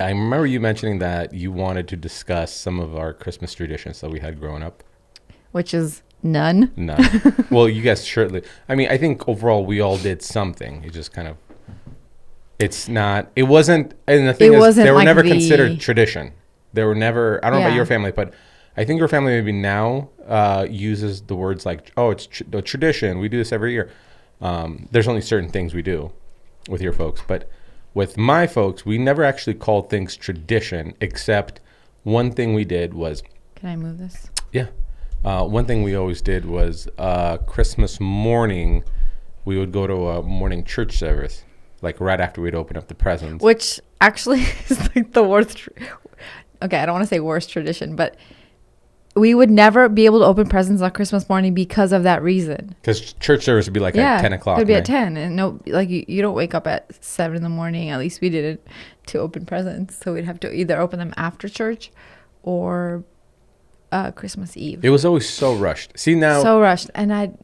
I remember you mentioning that you wanted to discuss some of our Christmas traditions that we had growing up. Which is none. Well, you guys surely. I mean, I think overall we all did something. It just kind of. It's not. It wasn't. And the thing is, they were like never considered tradition. They were never. I don't know about your family, but I think your family maybe now uses the words like, "Oh, it's a tradition. We do this every year." There's only certain things we do with your folks, but with my folks, we never actually called things tradition, except one thing we did was. Can I move this? Yeah. One thing we always did was Christmas morning, we would go to a morning church service, like right after we'd open up the presents. Which actually is like the worst. Okay, I don't want to say worst tradition, but we would never be able to open presents on Christmas morning because of that reason. Because church service would be like at 10 o'clock. It would be at 10. And no, like you don't wake up at 7 in the morning. At least we didn't, to open presents. So we'd have to either open them after church or Christmas Eve. It was always so rushed. See now. So rushed. And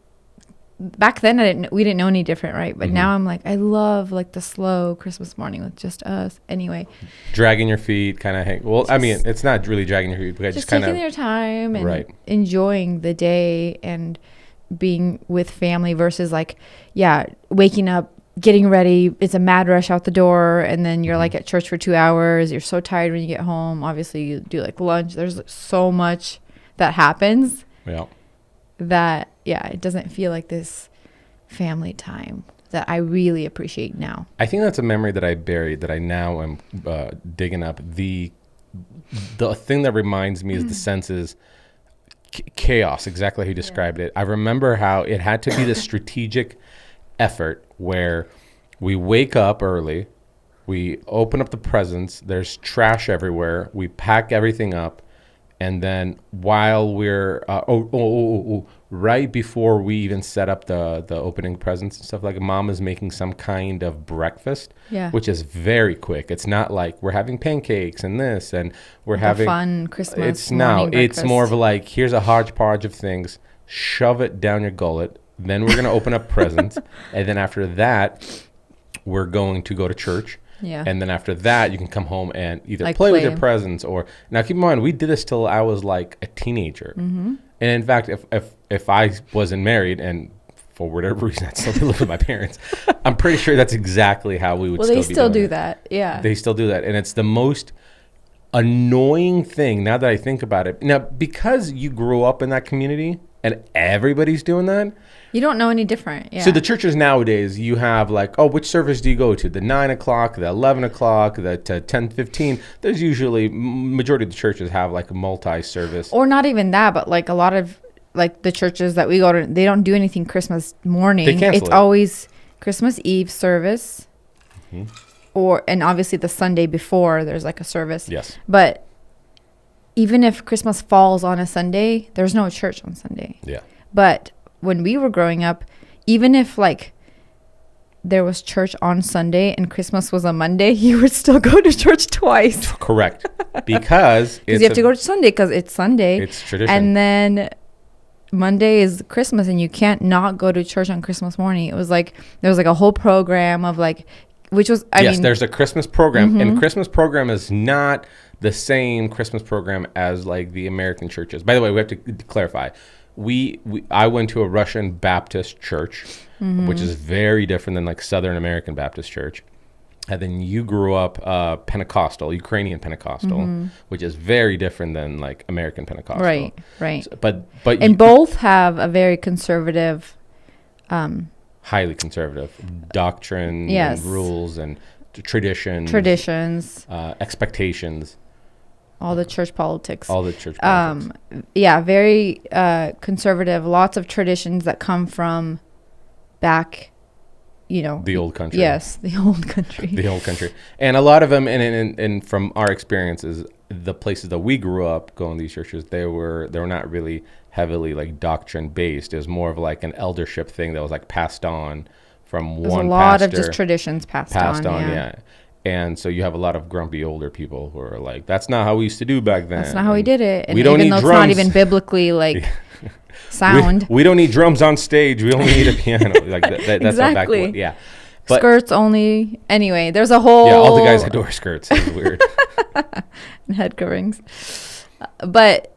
back then we didn't know any different, right? But now I'm like, I love like the slow Christmas morning with just us. Anyway, dragging your feet, kind of hang. Well, I mean, it's not really dragging your feet, but just kind of taking your time and enjoying the day and being with family versus like, waking up, getting ready. It's a mad rush out the door, and then you're like at church for 2 hours. You're so tired when you get home. Obviously, you do like lunch. There's so much that happens. Yeah. That it doesn't feel like this family time that I really appreciate now. I think that's a memory that I buried that I now am digging up. The thing that reminds me is the senses chaos, exactly how you described it. I remember how it had to be the strategic effort where we wake up early, we open up the presents, there's trash everywhere, we pack everything up, and then while we're right before we even set up the opening presents and stuff, like mom is making some kind of breakfast, which is very quick. It's not like we're having pancakes and this and we're having fun Christmas. It's more of like, here's a hodgepodge of things, shove it down your gullet. Then we're going to open up presents. And then after that, we're going to go to church. Yeah. And then after that, you can come home and either play with your presents or... Now, keep in mind, we did this till I was like a teenager. Mm-hmm. And in fact, if I wasn't married and for whatever reason I still live with my parents, I'm pretty sure that's exactly how we would still be doing it. Well, they still do that. Yeah. They still do that. And it's the most annoying thing now that I think about it. Now, because you grew up in that community and everybody's doing that... You don't know any different. Yeah. So the churches nowadays, you have like, which service do you go to? The 9 o'clock, the 11 o'clock, the 10:15. There's usually, majority of the churches have like a multi-service. Or not even that, but like a lot of like the churches that we go to, they don't do anything Christmas morning. They cancel it's always Christmas Eve service. Mm-hmm. And obviously the Sunday before there's like a service. Yes. But even if Christmas falls on a Sunday, there's no church on Sunday. Yeah. But when we were growing up, even if like there was church on Sunday and Christmas was a Monday, you would still go to church twice. Correct. Because you have to go to Sunday because it's Sunday. It's tradition. And then Monday is Christmas and you can't not go to church on Christmas morning. It was like, there was like a whole program of like, which was, I mean. There's a Christmas program. Mm-hmm. And Christmas program is not the same Christmas program as like the American churches. By the way, we have to clarify. I went to a Russian Baptist church, which is very different than like Southern American Baptist church. And then you grew up Pentecostal, Ukrainian Pentecostal, which is very different than like American Pentecostal. Right. So, but both have a very conservative, highly conservative doctrine and rules and traditions, expectations. All the church politics. Very conservative. Lots of traditions that come from back, the old country. Yes, the old country. The old country. And a lot of them, and from our experiences, the places that we grew up going to these churches, they were not really heavily like doctrine based. It was more of like an eldership thing that was like passed on from one pastor. There's a lot of just traditions passed on. Yeah. And so you have a lot of grumpy older people who are like, that's not how we used to do back then. That's not how we did it. And we don't need drums. It's not even biblically like sound. We don't need drums on stage. We only need a piano. Like that's exactly. Yeah. But skirts only. Anyway, there's a whole... Yeah, all the guys had to wear skirts. It was weird. And head coverings. But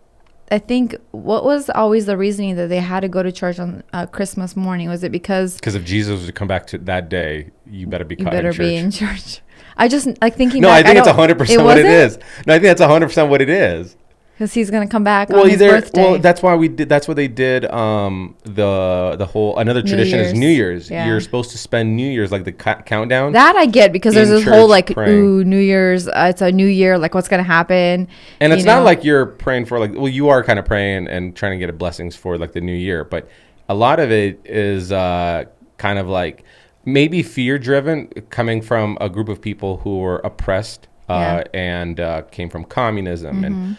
I think what was always the reasoning that they had to go to church on Christmas morning? Was it because if Jesus was to come back to that day, you better be caught in church. be in church. I just like thinking No, back, I think it's 100% what it is. No, I think that's 100% what it is. Because he's going to come back on his birthday. Well, that's why we did. That's what they did. The whole another tradition is New Year's. Yeah. You're supposed to spend New Year's like the countdown. That I get because there's this whole like praying. New Year's. It's a new year. Like what's going to happen? And it's not like you're praying for like. Well, you are kind of praying and trying to get blessings for like the new year, but a lot of it is kind of like maybe fear driven, coming from a group of people who were oppressed and came from communism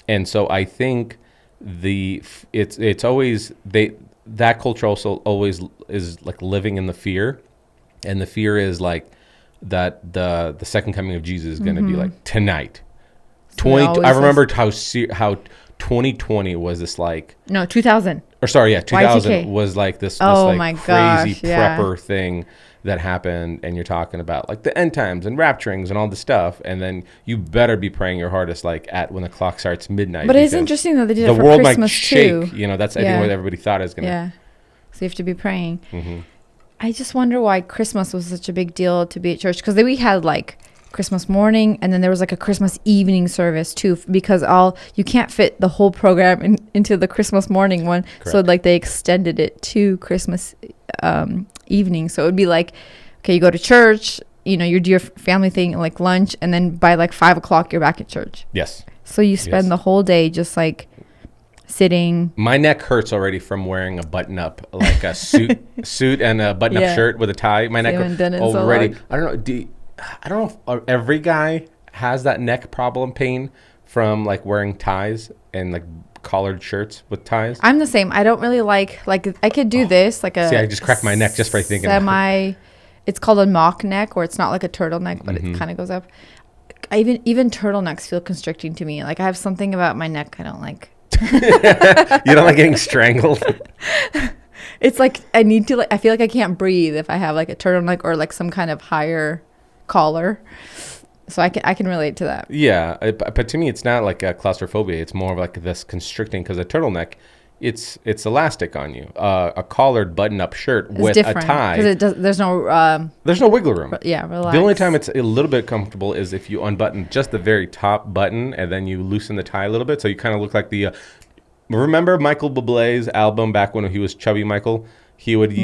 and so I think it's always that culture also always is like living in the fear, and the fear is like that the second coming of Jesus is going to be like tonight. So I remember how 2020 was this like 2000 or sorry 2000 Y2K. was like this my like gosh, crazy prepper thing that happened, and you're talking about like the end times and rapturings and all this stuff, and then you better be praying your hardest like at when the clock starts midnight. But it's interesting that they did it for world Christmas might shake, too. you know, that's I think what everybody thought it was gonna. Yeah, so you have to be praying. I just wonder why Christmas was such a big deal to be at church, because we had like Christmas morning, and then there was like a Christmas evening service too, because you can't fit the whole program into the Christmas morning one. Correct. So like they extended it to Christmas evening. So it would be like, okay, you go to church, you know, you do your family thing like lunch, and then by like 5:00 you're back at church. Yes. So you spend the whole day just like sitting. My neck hurts already from wearing a button up, like a suit and a button up shirt with a tie. My neck already. I don't know. I don't know if every guy has that neck problem pain from like wearing ties and like collared shirts with ties. I'm the same. I don't really like I could do this like a. See, I just cracked my neck just by thinking. It's called a mock neck, where it's not like a turtleneck, but it kind of goes up. Even turtlenecks feel constricting to me. Like I have something about my neck I don't like. You don't like getting strangled? It's like I need to I feel like I can't breathe if I have like a turtleneck or like some kind of higher collar. So I can relate to that. Yeah, but to me it's not like a claustrophobia. It's more of like this constricting, because a turtleneck, it's elastic on you. A collared button-up shirt with a tie, because there's no wiggle room. Yeah, relax. The only time it's a little bit comfortable is if you unbutton just the very top button and then you loosen the tie a little bit, so you kind of look like the. Remember Michael Bublé's album back when he was Chubby Michael? He would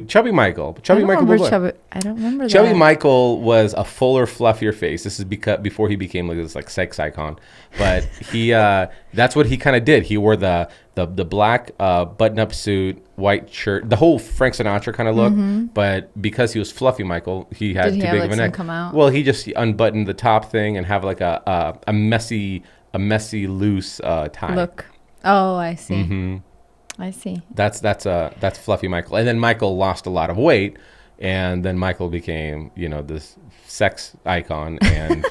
Chubby Michael. I don't remember that. Chubby Michael was a fuller, fluffier face. This is before he became like this like sex icon. But he that's what he kind of did. He wore the black button-up suit, white shirt, the whole Frank Sinatra kind of look. But because he was Fluffy Michael, he had too big of a neck. Come out? Well, he just unbuttoned the top thing and have like a messy loose tie. Look. Oh, I see. I see. That's Fluffy Michael. And then Michael lost a lot of weight, and then Michael became, you know, this sex icon. And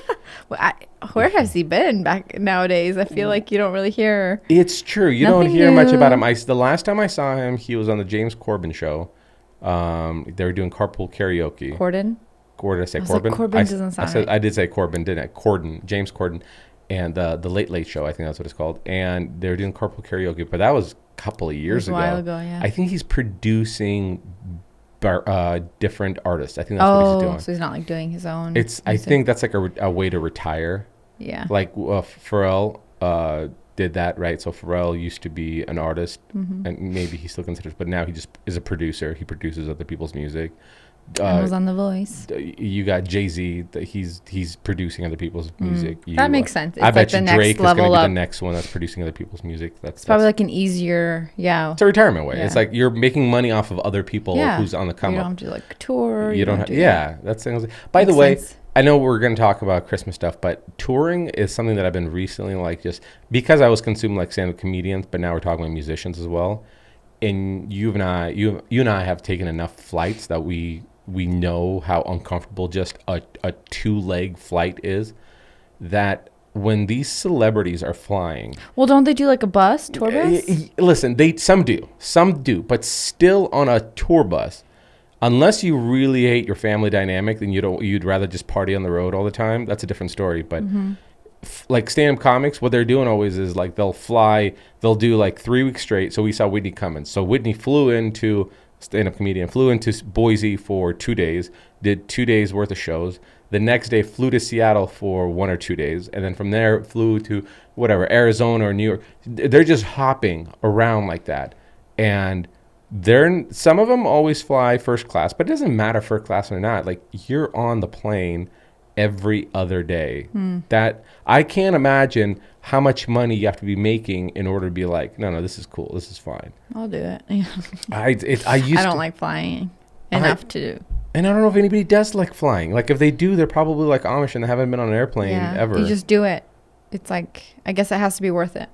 where has he been back nowadays? I feel like you don't really hear. It's true. You don't hear much about him. The last time I saw him, he was on the James Corden show. They were doing carpool karaoke. Corden? Did I say Corbin? Like Corbin doesn't sound right. I did say Corbin, didn't I? Corden, James Corden. And the Late Late Show, I think that's what it's called. And they were doing carpool karaoke, but that was couple of years ago. A while ago, yeah. I think he's producing different artists. I think that's what he's doing. So he's not like doing his own. I think that's like a way to retire. Yeah. Like Pharrell did that, right? So Pharrell used to be an artist, and maybe he still considers, but now he just is a producer. He produces other people's music. Was on The Voice. You got Jay-Z. He's producing other people's music. That makes sense. It's I bet like you Drake is going to be the next one that's producing other people's music. That's probably like an easier, It's a retirement way. Yeah. It's like you're making money off of other people who's on the come up. You don't have to like tour. You don't have. Yeah, that's things. By the way, I know we're going to talk about Christmas stuff, but touring is something that I've been recently like just because I was consuming like stand-up comedians, but now we're talking about musicians as well. And you and I have taken enough flights that we know how uncomfortable just a 2-leg flight is, that when these celebrities are flying. Well, don't they do like a tour bus? Listen, some do, but still on a tour bus, unless you really hate your family dynamic, then you'd rather just party on the road all the time. That's a different story. But like stand-up comics, what they're doing always is like they'll do like 3 weeks straight. So we saw Whitney Cummings. So Whitney stand-up comedian, flew into Boise for 2 days, did 2 days worth of shows. The next day flew to Seattle for 1 or 2 days. And then from there flew to whatever, Arizona or New York. They're just hopping around like that. And some of them always fly first class, but it doesn't matter first class or not. Like, you're on the plane every other day. That I can't imagine how much money you have to be making in order to be like, no, this is cool, this is fine. I'll do it. Yeah. I don't like flying enough to do. And I don't know if anybody does like flying. Like, if they do, they're probably like Amish and they haven't been on an airplane ever. You just do it. It's like, I guess it has to be worth it.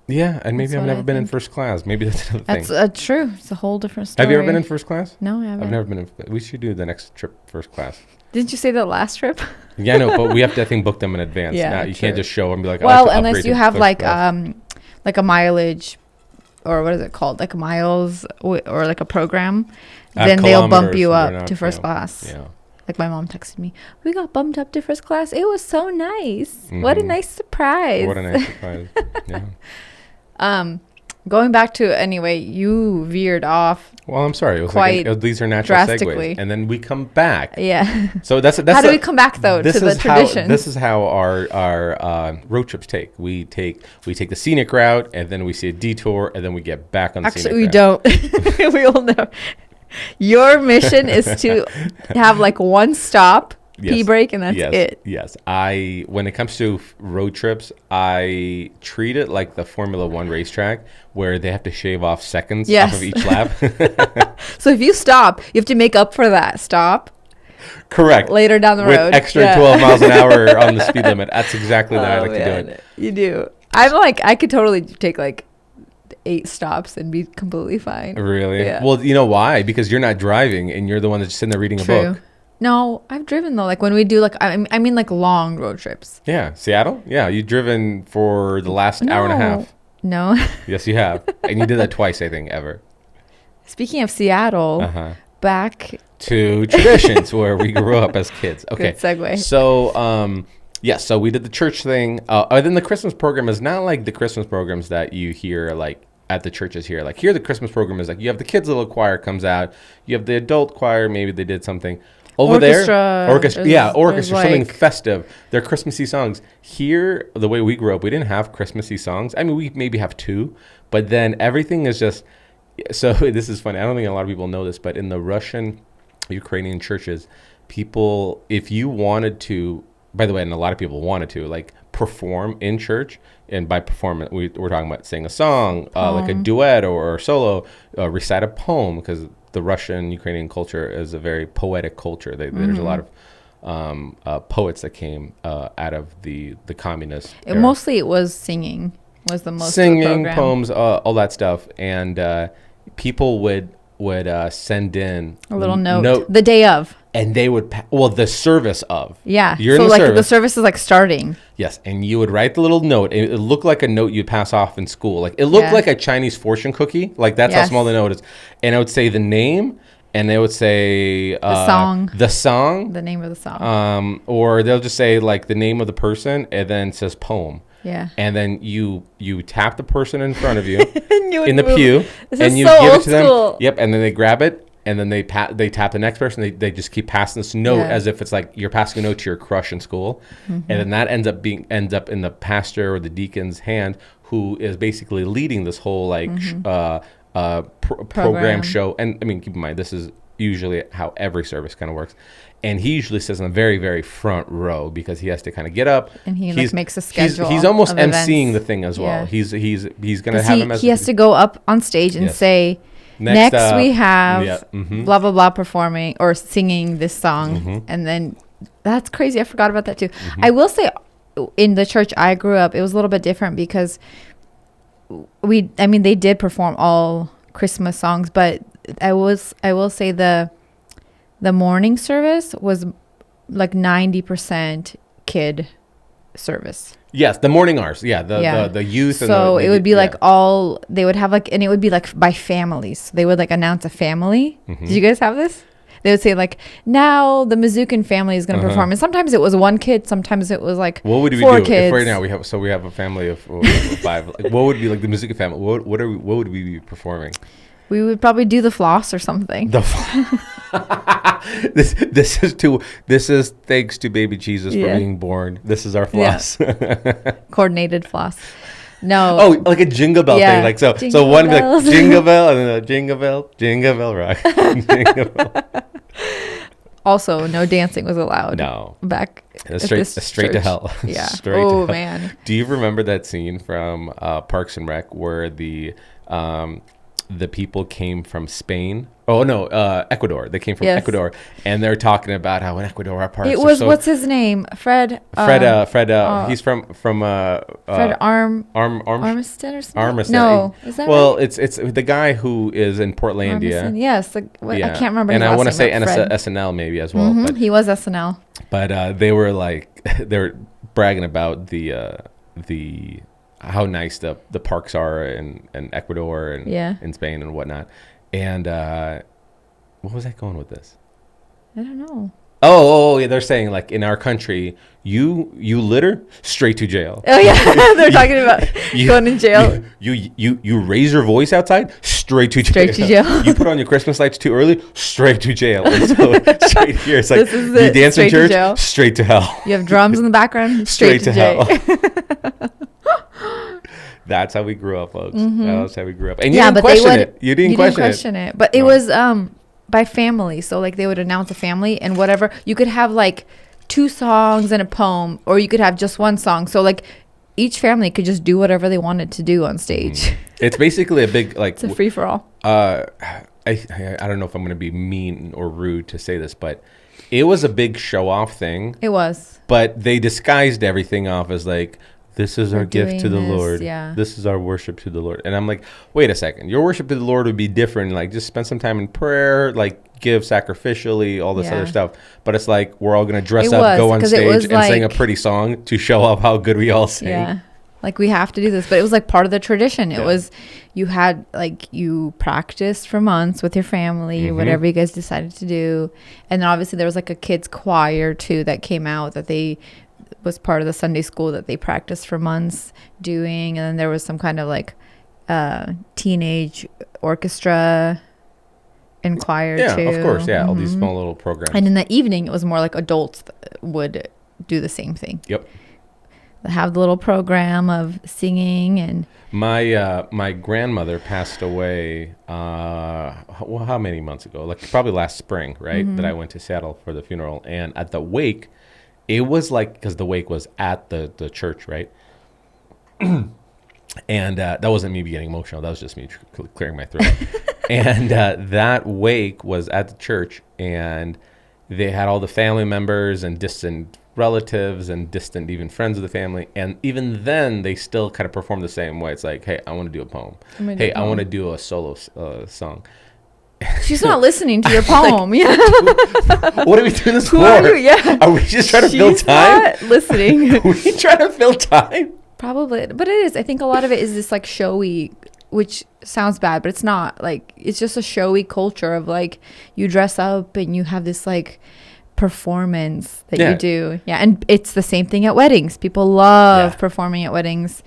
Yeah, and maybe I've never been in first class. Maybe that's another thing. That's true. It's a whole different story. Have you ever been in first class? No, I haven't. I've never been in. We should do the next trip first class. Didn't you say the last trip? Yeah, no, but we have to, I think, book them in advance. Yeah, now, you can't just show and be like, well, unless you have like a mileage, or what is it called? Like miles or like a program. Then they'll bump you up to first class. Yeah. Like my mom texted me, we got bumped up to first class. It was so nice. What a nice surprise. What a nice surprise. Yeah. Going back to, anyway, you veered off. Well, I'm sorry. It was quite these are natural segues, and then we come back. Yeah. So that's how do we come back though to the tradition? This is how our road trips take. We take the scenic route, and then we see a detour, and then we get back on the scenic route. Actually, we don't. We all know. Your mission is to have like one stop, pee break, and that's it. Yes. When it comes to road trips, I treat it like the Formula One racetrack, where they have to shave off seconds off of each lap. So if you stop, you have to make up for that stop. Correct. Later down the with road. With extra 12 miles an hour on the speed limit. That's exactly how I like to do it. You do. I'm like, I could totally take like 8 stops and be completely fine. Really? Yeah. Well, you know why? Because you're not driving and you're the one that's sitting there reading a book. No, I've driven though. Like when we do like, I mean like long road trips. Yeah. Seattle? Yeah. You've driven for the last hour and a half. No. Yes, you have. And you did that twice, I think, ever. Speaking of Seattle, back to traditions where we grew up as kids. Okay. Good segue. So, so we did the church thing. Then the Christmas program is not like the Christmas programs that you hear like at the churches here. Like here, the Christmas program is like you have the kids' little choir comes out. You have the adult choir. Maybe they did something. Orchestra, something festive. They're Christmassy songs. Here, the way we grew up, we didn't have Christmassy songs. I mean, we maybe have 2, but then everything is just. So this is funny. I don't think a lot of people know this, but in the Russian, Ukrainian churches, people, if you wanted to, by the way, and a lot of people wanted to, like perform in church, and by perform, we're talking about sing a song, like a duet or solo, recite a poem, because the Russian Ukrainian culture is a very poetic culture. There's a lot of poets that came out of the communist era. Mostly it was singing was the most singing, poems, all that stuff, and people would send in a little note the day of, and they would the service of you're so in the like service. The service is like starting, yes, and you would write the little note. It looked like a note you'd pass off in school. Like it looked like a Chinese fortune cookie. Like that's how small the note is. And it would say the name, and they would say the song, the name of the song, or they'll just say like the name of the person, and then it says poem. Yeah. And then you tap the person in front of you in the move. pew, and you give it to them. Yep. And then they grab it, and then they tap the next person. They just keep passing this note as if it's like you're passing a note to your crush in school, and then that ends up in the pastor or the deacon's hand, who is basically leading this whole like program show. And I mean, keep in mind, this is usually how every service kind of works. And he usually sits in the very, very front row because he has to kind of get up. And he makes a schedule. He's almost emceeing the thing as well. He's going to have him as... He has to go up on stage and say, next we have blah, blah, blah performing or singing this song. And then that's crazy. I forgot about that too. I will say in the church I grew up, it was a little bit different because they did perform all Christmas songs, but I will say the morning service was like 90% kid service. Yes, the morning hours. Yeah, the youth. So it would be like they would have like, and it would be like by families. So they would like announce a family. Did you guys have this? they would say like, now the Mizukin family is going to perform. And sometimes it was one kid. Sometimes it was like what would we four do kids. if right now we have a family of 5? Like, what would be like the Mizukin family? What would we be performing? We would probably do the floss or something. This is thanks to baby Jesus for being born. This is our floss. Yeah. Coordinated floss. No. Oh, like a jingle bell thing. Like so one like jingle bell and then a jingle bell rock. Jingle bell. Also, no dancing was allowed. No. Back straight to hell. Yeah. Straight to hell. Man. Do you remember that scene from Parks and Rec where the people came from Spain? Oh no, Ecuador. They came from Ecuador, and they're talking about how in Ecuador our parks. It was what's his name? Fred. He's from Fred Armiston or something. Armiston. No, is that well, right? it's the guy who is in Portlandia. Armiston, yes, I can't remember. And his I want to say Fred. SNL maybe as well. But he was SNL. But they were like they were bragging about the how nice the parks are in Ecuador and in Spain and whatnot. And what was I going with this? I don't know. Oh, yeah. They're saying like in our country, you litter, straight to jail. Oh yeah, they're talking about going to jail. You raise your voice outside, straight to jail. Straight to jail. You put on your Christmas lights too early, straight to jail. And so straight here, it's like you dance in church, straight to hell. You have drums in the background, straight to jail. That's how we grew up, folks. That's how we grew up. And you didn't question it. You didn't question it. But it was by family. So like they would announce a family and whatever. You could have like 2 songs and a poem, or you could have just 1 song. So like each family could just do whatever they wanted to do on stage. It's basically a big like. It's a free for all. I don't know if I'm going to be mean or rude to say this, but it was a big show off thing. It was. But they disguised everything off as like, this is our gift to the Lord. Yeah. This is our worship to the Lord. And I'm like, wait a second. Your worship to the Lord would be different. Like, just spend some time in prayer, like give sacrificially, all this other stuff. But it's like, we're all going to dress up, go on stage, and sing a pretty song to show off how good we all sing. Yeah. Like, we have to do this. But it was like part of the tradition. It was, you had, like, you practiced for months with your family, whatever you guys decided to do. And then obviously there was like a kids choir too that came out that they was part of the Sunday school that they practiced for months doing. And then there was some kind of like teenage orchestra and choir too. Yeah, of course. Yeah, all these small little programs. And in the evening, it was more like adults would do the same thing. Yep. Have the little program of singing. And my grandmother passed away how many months ago? Like probably last spring, right? That I went to Seattle for the funeral. And at the wake, it was like, because the wake was at the church, right? And that wasn't me getting emotional. That was just me clearing my throat. And that wake was at the church, and they had all the family members and distant relatives and distant even friends of the family. And even then, they still kind of perform the same way. It's like, hey, I want to do a poem. I want to do a solo song. She's not listening to your poem. What are we doing this for? Are you? Yeah. Are we just trying to fill time? She's not listening. Are we trying to fill time? Probably. But it is. I think a lot of it is this like showy, which sounds bad, but it's not. Like, it's just a showy culture of like, you dress up and you have this like performance that you do. Yeah. And it's the same thing at weddings. People love performing at weddings.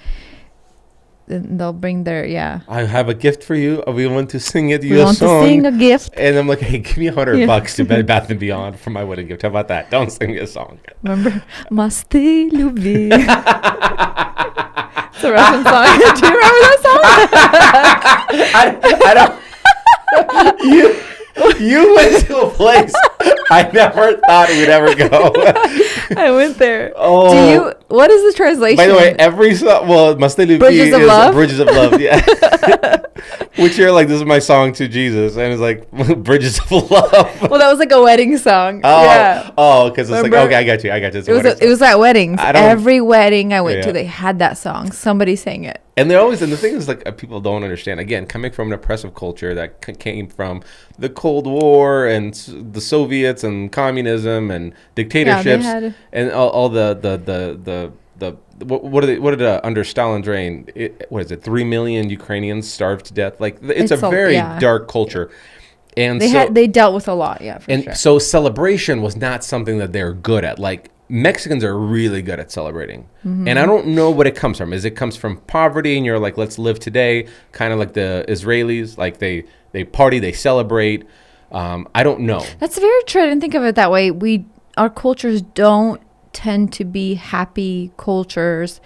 They'll bring their I have a gift for you. We want to sing it. We want to sing a gift. And I'm like, hey, give me $100 to Bed Bath and Beyond for my wedding gift. How about that? Don't sing me a song. Remember, Masti Lubi. It's a Russian song. Do you remember that song? I don't. You went to a place I never thought we'd ever go. I went there. Oh. What is the translation? By the way, every song, Masti Lubi Bridges of Love? Bridges of Love, yeah. Which you're like, this is my song to Jesus. And it's like, Bridges of Love. Well, that was like a wedding song. Oh, because it's like, okay, I got you. It was at weddings. Every wedding I went to, they had that song. Somebody sang it. And they're always, and the thing is, like, people don't understand. Again, coming from an oppressive culture that came from the Cold War and the Soviets and communism and dictatorships and all what did under Stalin's reign? What is it? 3 million Ukrainians starved to death. Like, it's a very dark culture. And they dealt with a lot, yeah, for sure. So celebration was not something that they're good at. Like Mexicans are really good at celebrating. And I don't know what it comes from. Is it comes from poverty and you're like, let's live today, kind of like the Israelis, like they party, they celebrate. I don't know. That's very true. I didn't think of it that way. Our cultures don't tend to be happy cultures.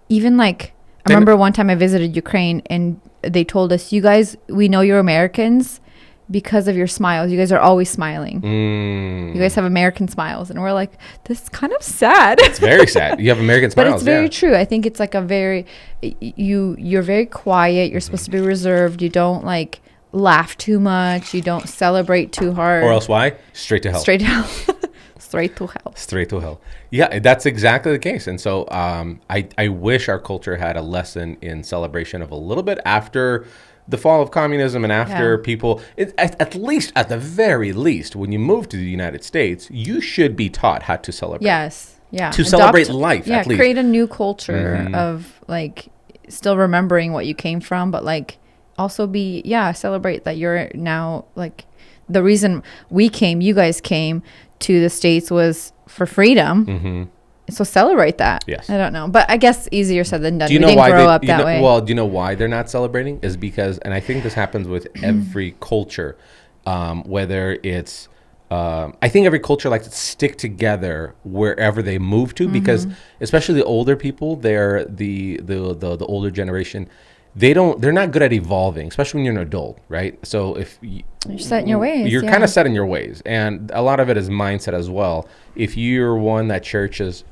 Even like, I remember one time I visited Ukraine and they told us, you guys, we know you're Americans because of your smiles. You guys are always smiling. You guys have American smiles. And we're like, this is kind of sad. It's very sad. You have American smiles. But it's very true. I think it's like you're very quiet. You're supposed to be reserved. You don't like laugh too much. You don't celebrate too hard. Or else why? Straight to hell. Straight to hell. Straight to hell. Straight to hell. Yeah, that's exactly the case. And so I wish our culture had a lesson in celebration of a little bit after the fall of communism and after people, at the very least, when you move to the United States, you should be taught how to celebrate. Yes. Yeah. To celebrate life, at least. Create a new culture of like still remembering what you came from, but like also celebrate that you're now like the reason you guys came to the States was for freedom. So celebrate that. Yes. I don't know. But I guess easier said than done. Do you know we didn't why grow up that way. Well, do you know why they're not celebrating? Is because, and I think this happens with every culture, whether it's, I think every culture likes to stick together wherever they move to, because especially the older people, they're the older generation. They're not good at evolving, especially when you're an adult, right? So if you're set in your ways, you're kind of set in your ways, and a lot of it is mindset as well. If you're one that cherishes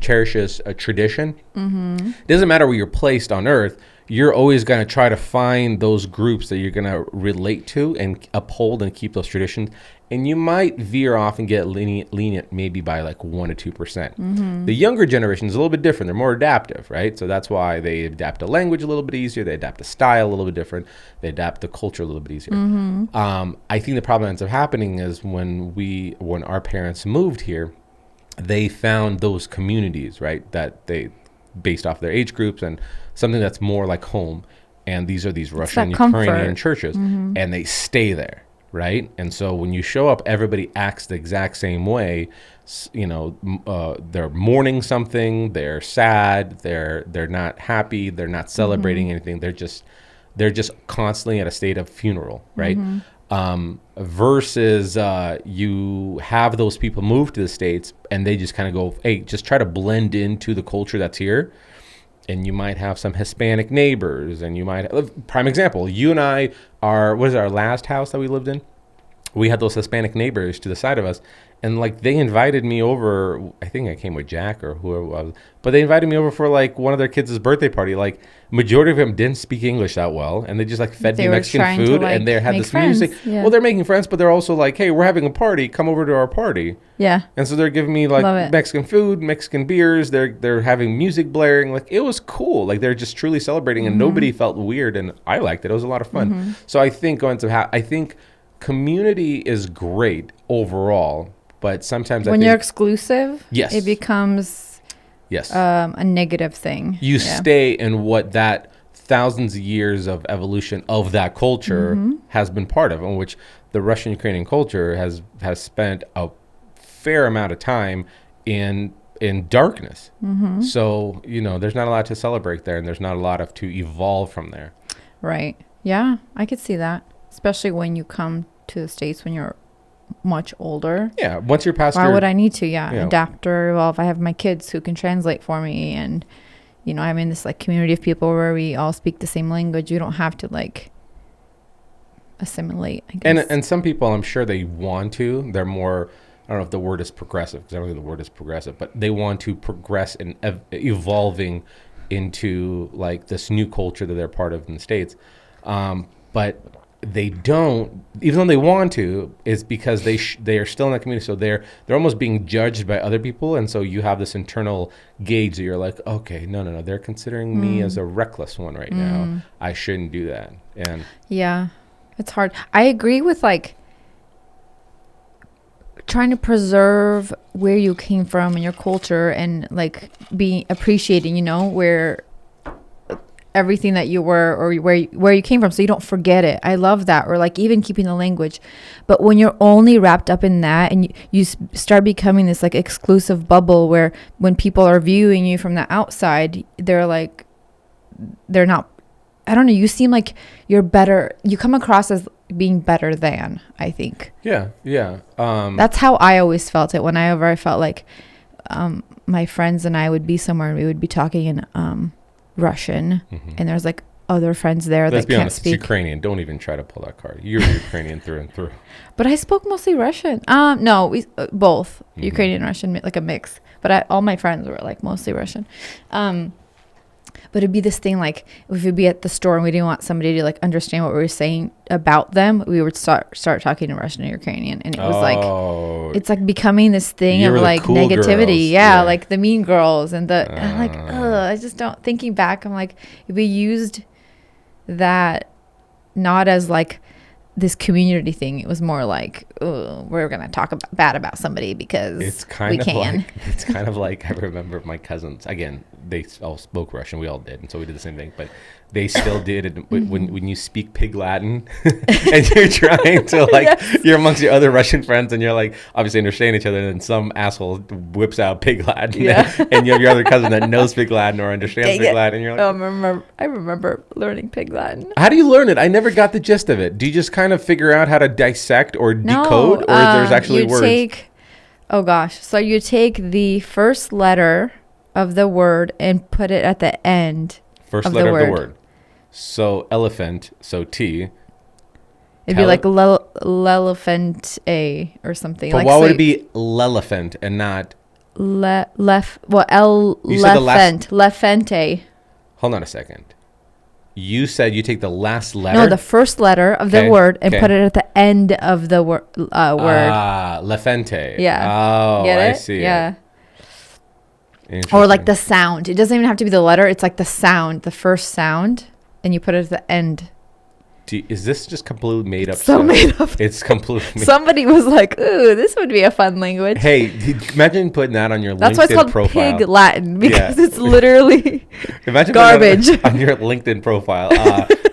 a tradition, it doesn't matter where you're placed on earth, you're always going to try to find those groups that you're going to relate to and uphold and keep those traditions. And you might veer off and get lenient maybe by like 1% to 2%. The younger generation is a little bit different. They're more adaptive, right? So that's why they adapt the language a little bit easier. They adapt the style a little bit different. They adapt the culture a little bit easier. I think the problem that ends up happening is when our parents moved here, they found those communities, right, that they based off their age groups and something that's more like home. And these are these Russian, Ukrainian churches, and they stay there. Right. And so when you show up, everybody acts the exact same way. You know, they're mourning something. They're sad. They're not happy. They're not celebrating anything. They're just constantly at a state of funeral. Right. Versus you have those people move to the States and they just kind of go, hey, just try to blend into the culture that's here. And you might have some Hispanic neighbors, and you might have, prime example, you and I what is our last house that we lived in? We had those Hispanic neighbors to the side of us, and like they invited me over. I think I came with Jack or whoever it was, but they invited me over for like one of their kids' birthday party. Like majority of them didn't speak English that well, and they just like fed me Mexican food, and they had this music. Yeah. Well, they're making friends, but they're also like, hey, we're having a party. Come over to our party. Yeah. And so they're giving me like Mexican food, Mexican beers. They're having music blaring. Like it was cool. Like they're just truly celebrating, and nobody felt weird, and I liked it. It was a lot of fun. So I think I think community is great overall, but sometimes when you're exclusive, yes, it becomes a negative thing. You stay in what that thousands of years of evolution of that culture has been part of, in which the Russian Ukrainian culture has spent a fair amount of time in darkness. So there's not a lot to celebrate there, and there's not a lot to evolve from there. Right. Yeah, I could see that, especially when you come to the States when you're much older. Yeah, once you're past why would I need to adapt, or if I have my kids who can translate for me, and I'm in this like community of people where we all speak the same language, you don't have to like assimilate, I guess. And some people, I'm sure they want to, they're more, I don't know if the word is progressive, because I don't think the word is progressive, but they want to progress and evolving into like this new culture that they're part of in the States. But they don't, even though they want to, is because they are still in that community. So they're almost being judged by other people. And so you have this internal gauge that you're like, okay, no, they're considering me as a reckless one right now. I shouldn't do that. And yeah, it's hard. I agree with like trying to preserve where you came from and your culture, and like be appreciating, where everything that you were or where you came from, so you don't forget it. I love that. Or like even keeping the language. But when you're only wrapped up in that and you start becoming this like exclusive bubble where when people are viewing you from the outside, they're not, I don't know, you seem like you're better. You come across as being better than, I think. Yeah. That's how I always felt it whenever I felt like my friends and I would be somewhere and we would be talking in Russian, and there's like other friends there that can't speak. It's Ukrainian. Don't even try to pull that card. You're Ukrainian through and through. But I spoke mostly Russian. No, we both Ukrainian and Russian, like a mix. But all my friends were like mostly Russian. But it'd be this thing like if we'd be at the store and we didn't want somebody to like understand what we were saying about them, we would start talking in Russian or Ukrainian, and it was like it's like becoming this thing of like cool negativity. Girls. Yeah, like the mean girls and I'm like, I just don't. Thinking back, I'm like, if we used that not as like this community thing, it was more like, we're gonna talk bad about somebody because it's kind of like I remember my cousins, again, they all spoke Russian, we all did, and so we did the same thing, but they still did it when you speak pig Latin and you're trying to like you're amongst your other Russian friends and you're like obviously understand each other, and then some asshole whips out pig Latin and you have your other cousin that knows pig Latin or understands pig Latin, and you're like, I remember learning pig Latin. How do you learn it? I never got the gist of it. Do you just kind of figure out how to dissect or decode, or there's actually words? So you take the first letter of the word and put it at the end. First letter of the word. So elephant, so T. It'd be like l'elephant A or something. But like, why would it be l'elephant and not Lefente. Hold on a second. You said you take the last letter? No, the first letter of the word and put it at the end of the word. Lefente. Yeah. Oh, I see. Yeah. Or like the sound. It doesn't even have to be the letter. It's like the sound, the first sound, and you put it at the end. Is this just completely made up? So made up. It's completely Somebody was like, ooh, this would be a fun language. Hey, imagine putting that on your That's LinkedIn profile. That's why it's called pig Latin, because it's literally garbage. On your LinkedIn profile.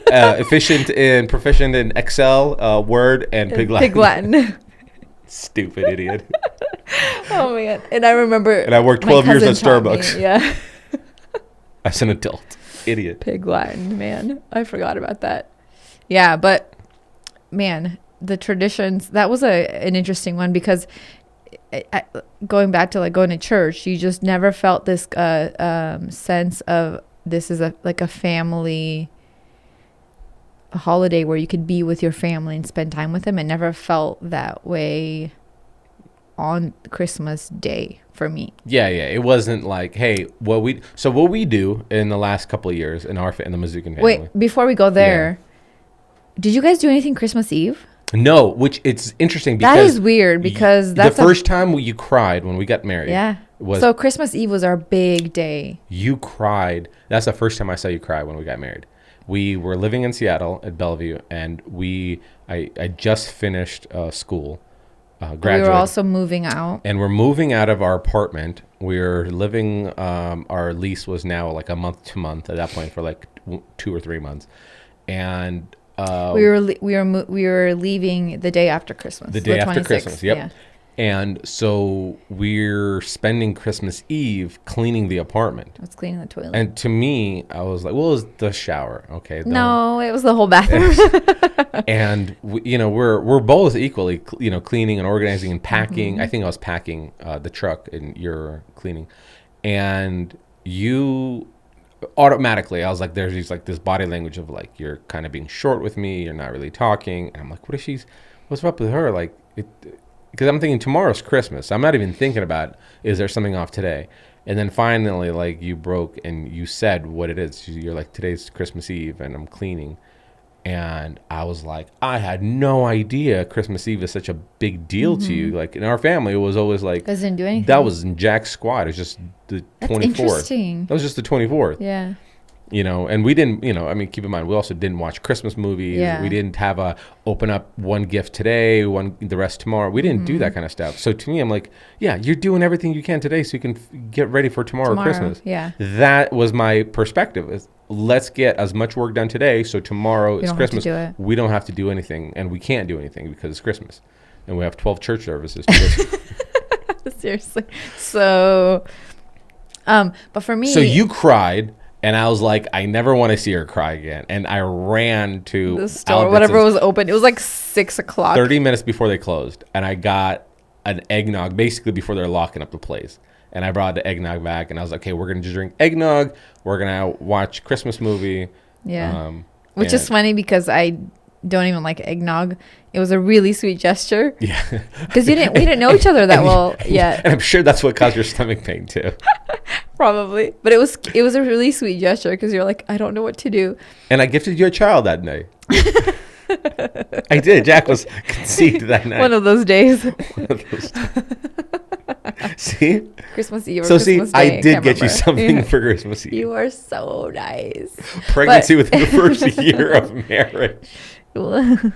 Efficient and proficient in Excel, Word, and pig Latin. Pig Latin. Stupid idiot. Oh, man. And I remember. And I worked 12 years at Starbucks. Yeah. As an adult. Idiot. Pig Latin, man. I forgot about that. Yeah, but man, the traditions, that was an interesting one, because going back to like going to church, you just never felt this sense of this is a family holiday where you could be with your family and spend time with them. It never felt that way on Christmas Day for me. Yeah. It wasn't like, hey, what we do in the last couple of years in the Mazukin family. Wait, before we go there. Yeah. Did you guys do anything Christmas Eve? No, which it's interesting because that is weird, because that's the first time you cried when we got married. Yeah. So Christmas Eve was our big day. You cried. That's the first time I saw you cry when we got married. We were living in Seattle at Bellevue, and I just finished school, graduated. We were also moving out. And we're moving out of our apartment. We're living, our lease was now like a month to month at that point for like 2 or 3 months. And we were leaving the day after Christmas. The day after Christmas, yep. Yeah. And so we're spending Christmas Eve cleaning the apartment. I was cleaning the toilet. And to me, I was like, well, it was the shower, okay? No, it was the whole bathroom. And we're both equally, cleaning and organizing and packing. Mm-hmm. I think I was packing the truck and you're cleaning. And you automatically, I was like, there's this body language of like, you're kind of being short with me, you're not really talking. And I'm like, what's up with her? Like, because I'm thinking tomorrow's Christmas. I'm not even thinking about, is there something off today? And then finally, like, you broke and you said what it is. You're like, today's Christmas Eve and I'm cleaning. And I was like, I had no idea Christmas Eve is such a big deal to you. Like, in our family, it was always like, doesn't do anything. That was in Jack's squad. It was just the 24th. Interesting. That was just the 24th. Yeah. And we didn't, keep in mind, we also didn't watch Christmas movies. Yeah. We didn't have a open up one gift today, the rest tomorrow. We didn't do that kind of stuff. So to me, I'm like, yeah, you're doing everything you can today so you can get ready for tomorrow Christmas. Yeah. That was my perspective. It's let's get as much work done today, so tomorrow is Christmas. We don't have to do anything, and we can't do anything because it's Christmas, and we have 12 church services. Seriously. So, but for me, so you cried, and I was like, I never want to see her cry again, and I ran to the store, whatever was open. It was like 6 o'clock. 30 minutes before they closed, and I got an eggnog basically before they're locking up the place. And I brought the eggnog back, and I was like, okay, we're going to just drink eggnog. We're going to watch Christmas movie. Yeah. Which is funny because I don't even like eggnog. It was a really sweet gesture. Yeah. Because we didn't know each other that well yet. And I'm sure that's what caused your stomach pain, too. Probably. But it was a really sweet gesture because you're like, I don't know what to do. And I gifted you a child that night. I did. Jack was conceived that night. One of those days. See? Christmas Eve or Christmas Day. I did get you something for Christmas Eve. You are so nice. Pregnancy within the first year of marriage.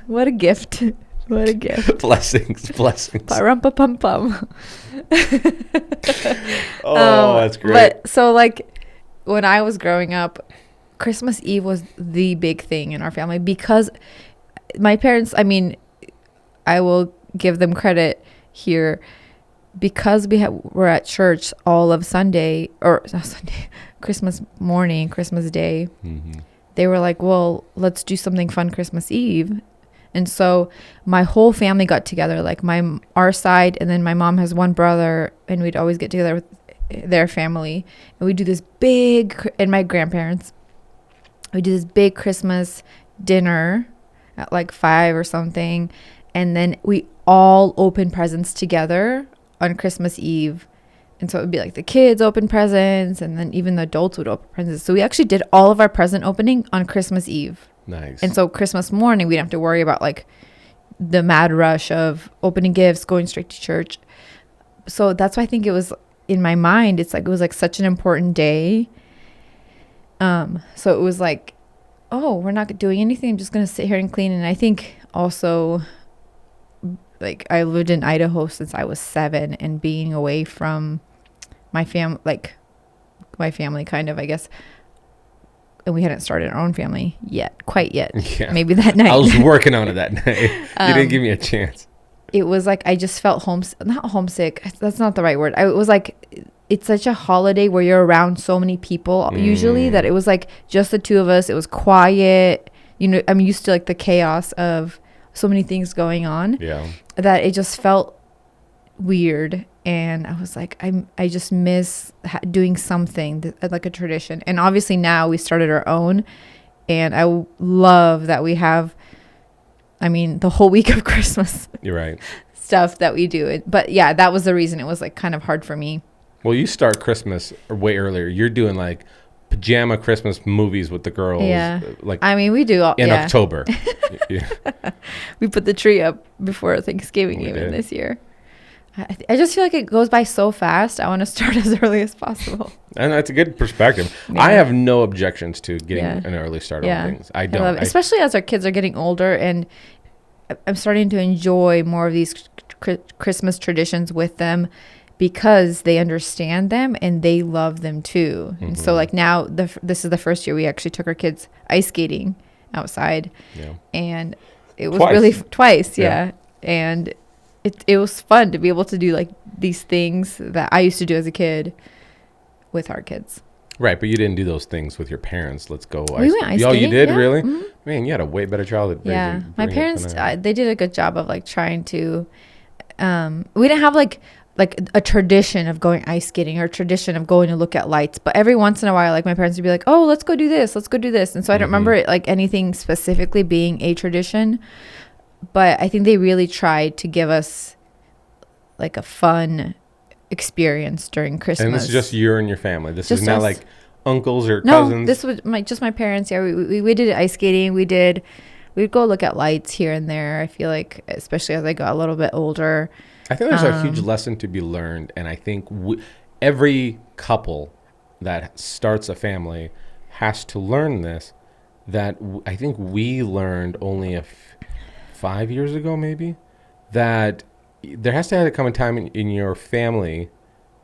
What a gift. What a gift. Blessings. Pa-rum-pa-pum-pum. That's great. But so like when I was growing up, Christmas Eve was the big thing in our family because my parents, I mean, I will give them credit here because were at church all of Sunday or not Sunday, Christmas morning, Christmas Day. Mm-hmm. They were like, well, let's do something fun Christmas Eve. And so my whole family got together, like our side, and then my mom has one brother, and we'd always get together with their family, and we'd do this big, and my grandparents, we do this big Christmas dinner at like 5 or something, and then we all open presents together on Christmas Eve. And so it would be like the kids open presents, and then even the adults would open presents. So we actually did all of our present opening on Christmas Eve. Nice. And so Christmas morning, we didn't have to worry about like the mad rush of opening gifts, going straight to church. So that's why I think it was in my mind, it was like such an important day. So it was like, oh, we're not doing anything. I'm just going to sit here and clean. And I think also, like, I lived in Idaho since I was 7, and being away from my family, kind of, I guess. And we hadn't started our own family quite yet. Yeah. Maybe that night. I was working on it that night. You didn't give me a chance. It was like, I just felt not homesick. That's not the right word. It was like, it's such a holiday where you're around so many people usually, that it was like just the two of us. It was quiet. You know, I'm used to like the chaos of so many things going on. Yeah. That it just felt weird. And I was like, I just miss doing something like a tradition. And obviously now we started our own, and I love that we have, I mean, the whole week of Christmas. You're right. Stuff that we do. But yeah, that was the reason it was like kind of hard for me. Well, you start Christmas way earlier. You're doing like pajama Christmas movies with the girls. Yeah. Like, I mean, we do in October. Yeah. We put the tree up before Thanksgiving this year. I just feel like it goes by so fast. I want to start as early as possible. And that's a good perspective. Yeah. I have no objections to getting an early start on things. I don't. I love it. Especially as our kids are getting older, and I'm starting to enjoy more of these Christmas traditions with them because they understand them and they love them too. Mm-hmm. And so like now, this is the first year we actually took our kids ice skating outside. Yeah. And it was twice. Yeah. And it was fun to be able to do like these things that I used to do as a kid with our kids. Right, but you didn't do those things with your parents. Let's go. We went ice skating. Oh, you did? Yeah. Really? Mm-hmm. Man, you had a way better childhood. Yeah, my parents, they did a good job of like trying to, we didn't have like a tradition of going ice skating or a tradition of going to look at lights. But every once in a while, like my parents would be like, oh, let's go do this. Let's go do this. And so I don't remember it like anything specifically being a tradition. But I think they really tried to give us like a fun experience during Christmas. And this is just you and your family. This is not like uncles or cousins. No, this was just my parents. Yeah, we did ice skating. We'd go look at lights here and there. I feel like, especially as I got a little bit older. I think there's a huge lesson to be learned. And I think every couple that starts a family has to learn this, that I think we learned only 5 years ago, maybe, that there has to come a time in your family,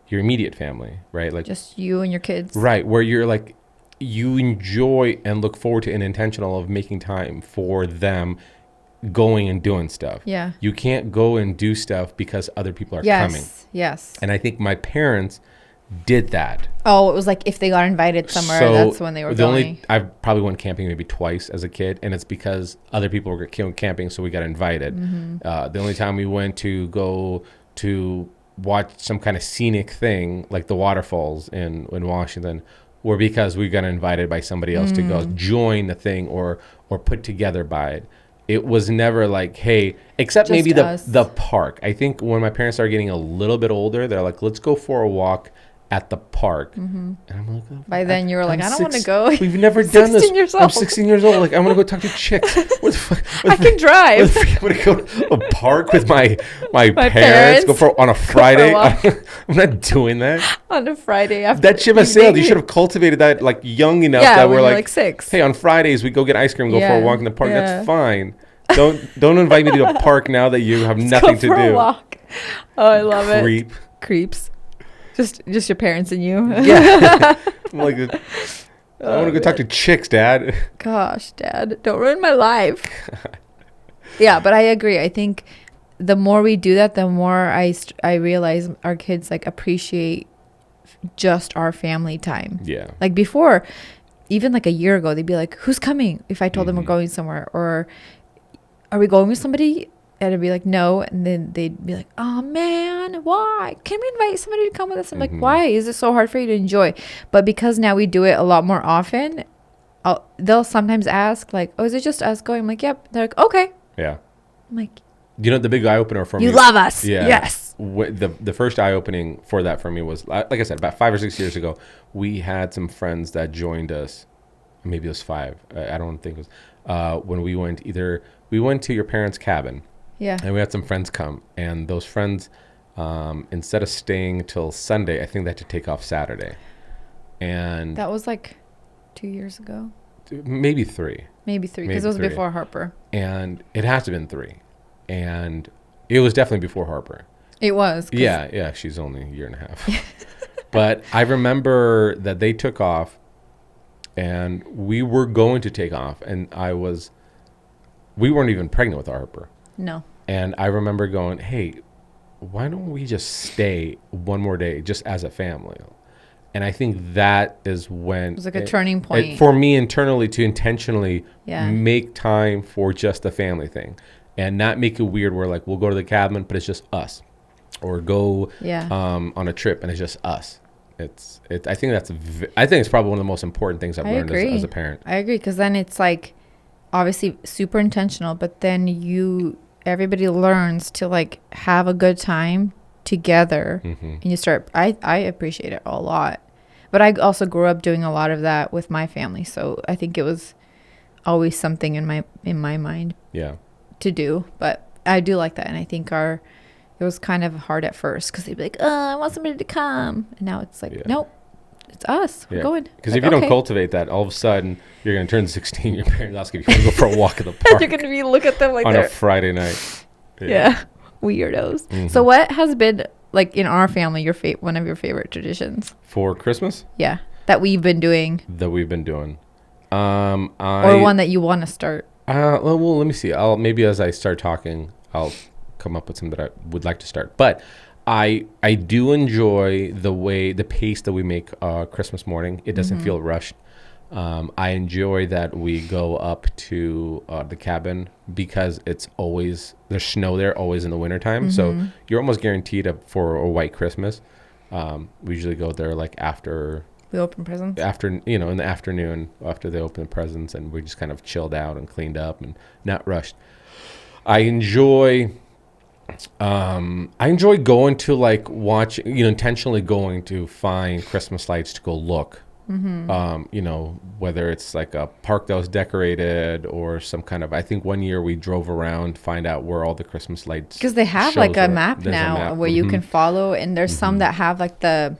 your immediate family, right? Like just you and your kids. Right, where you're like, you enjoy and look forward to and intentional of making time for them going and doing stuff. Yeah. You can't go and do stuff because other people are coming. Yes. And I think my parents did that. Oh, it was like if they got invited somewhere, So that's when they were going. I probably went camping maybe twice as a kid, and it's because other people were camping, so we got invited. The only time we went to go to watch some kind of scenic thing like the waterfalls in Washington were because we got invited by somebody else to go join the thing or put together by it. It was never like, hey, except Just maybe us. the park. I think when my parents started getting a little bit older, they're like, let's go for a walk at the park. And I'm like, oh, By then you were like, I don't want to go. We've never done this. 16 years I'm old. 16 years old. Like, I want to go talk to chicks. What the fuck? I can drive. I'm going to go to a park with my parents. parents. Go for on a Friday. walk. I'm not doing that. On a Friday after That ship has sailed. You should have cultivated that like young enough that when we're you're like 6. hey, on Fridays we go get ice cream, go for a Yeah, walk in the park. yeah. That's fine. Don't invite me to a park now that you have nothing to Go for a do. walk. Oh, I love Creep. it. Creeps. Just your parents and you. Yeah. I'm like, I want to go talk to chicks, Dad. Gosh, Dad, don't ruin my life. Yeah, but I agree. I think the more we do that, the more I realize our kids like appreciate just our family time. Yeah. Like before, even like a year ago, they'd be like, "Who's coming?" If I told them we're going somewhere, or "Are we going with somebody?" And I'd be like, "No," and then they'd be like, "Oh man, why? Can we invite somebody to come with us?" I'm like, "Why is it so hard for you to enjoy?" But because now we do it a lot more often, they'll sometimes ask like, "Oh, is it just us going?" I'm like, "Yep." They're like, "Okay." Yeah. I'm like, You know, the big eye opener for me. "You love us." Yeah. Yes. The first eye opening for that for me was, like I said, about 5 or 6 years ago, we had some friends that joined us. Maybe it was 5. I don't think it was when we went to your parents' cabin. Yeah. And we had some friends come, and those friends, instead of staying till Sunday, I think they had to take off Saturday. And That was like 2 years ago. maybe 3. Maybe 3, Maybe because it was 3. before Harper. And it has to have been 3. And it was definitely before Harper. It was. Yeah, she's only a year and a half. But I remember that they took off, and we were going to take off, and we weren't even pregnant with Harper. No. And I remember going, hey, why don't we just stay one more day just as a family? And I think that is when... It was like a turning point. For me internally to intentionally Yeah. make time for just the family thing and not make it weird where like we'll go to the cabin, but it's just us. Or go on a trip and it's just us. I think it's probably one of the most important things I've learned as a parent. I agree, because then it's like obviously super intentional, but then everybody learns to like have a good time together, and you start. I appreciate it a lot, but I also grew up doing a lot of that with my family, so I think it was always something in my mind to do. But I do like that, and I think it was kind of hard at first because they'd be like, "Oh, I want somebody to come," and now it's like, "Nope, it's us. We're going." Because if you don't cultivate that, all of a sudden you're going to turn 16. Your parents ask if you want to go for a walk in the park. You're going to be look at them like on a Friday night. Yeah. Weirdos. So what has been like in our family one of your favorite traditions for Christmas? Yeah, that we've been doing. Or one that you want to start. Well, let me see. Maybe as I start talking, I'll come up with some that I would like to start. But I do enjoy the pace that we make Christmas morning. It doesn't feel rushed. I enjoy that we go up to the cabin because there's snow there always in the wintertime. So you're almost guaranteed for a white Christmas. We usually go there like after we open presents. In the afternoon after they open the presents, and we just kind of chilled out and cleaned up and not rushed. I enjoy going to like watch, intentionally going to find Christmas lights to go look. Whether it's like a park that was decorated or some kind of, I think one year we drove around to find out where all the Christmas lights, because they have like a map now where you can follow, and there's some that have like the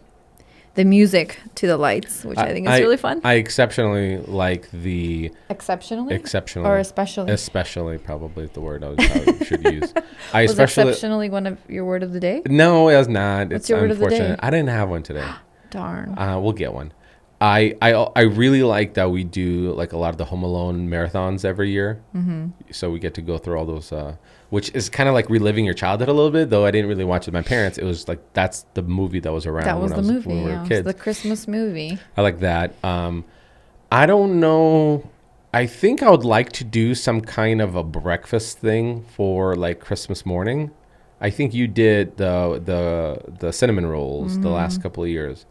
music to the lights, which I think is really fun. I exceptionally like the exceptionally or especially probably the word I should use. Was exceptionally one of your word of the day? No, it was not. What's your word of the day? I didn't have one today. Darn. We'll get one. I really like that we do like a lot of the Home Alone marathons every year. Mm-hmm. So we get to go through all those, which is kind of like reliving your childhood a little bit. Though I didn't really watch it with my parents. It was like that's the movie that was around. That was the movie. When we were It was kids. the Christmas movie. I like that. I don't know. I think I would like to do some kind of a breakfast thing for like Christmas morning. I think you did the cinnamon rolls the last couple of years,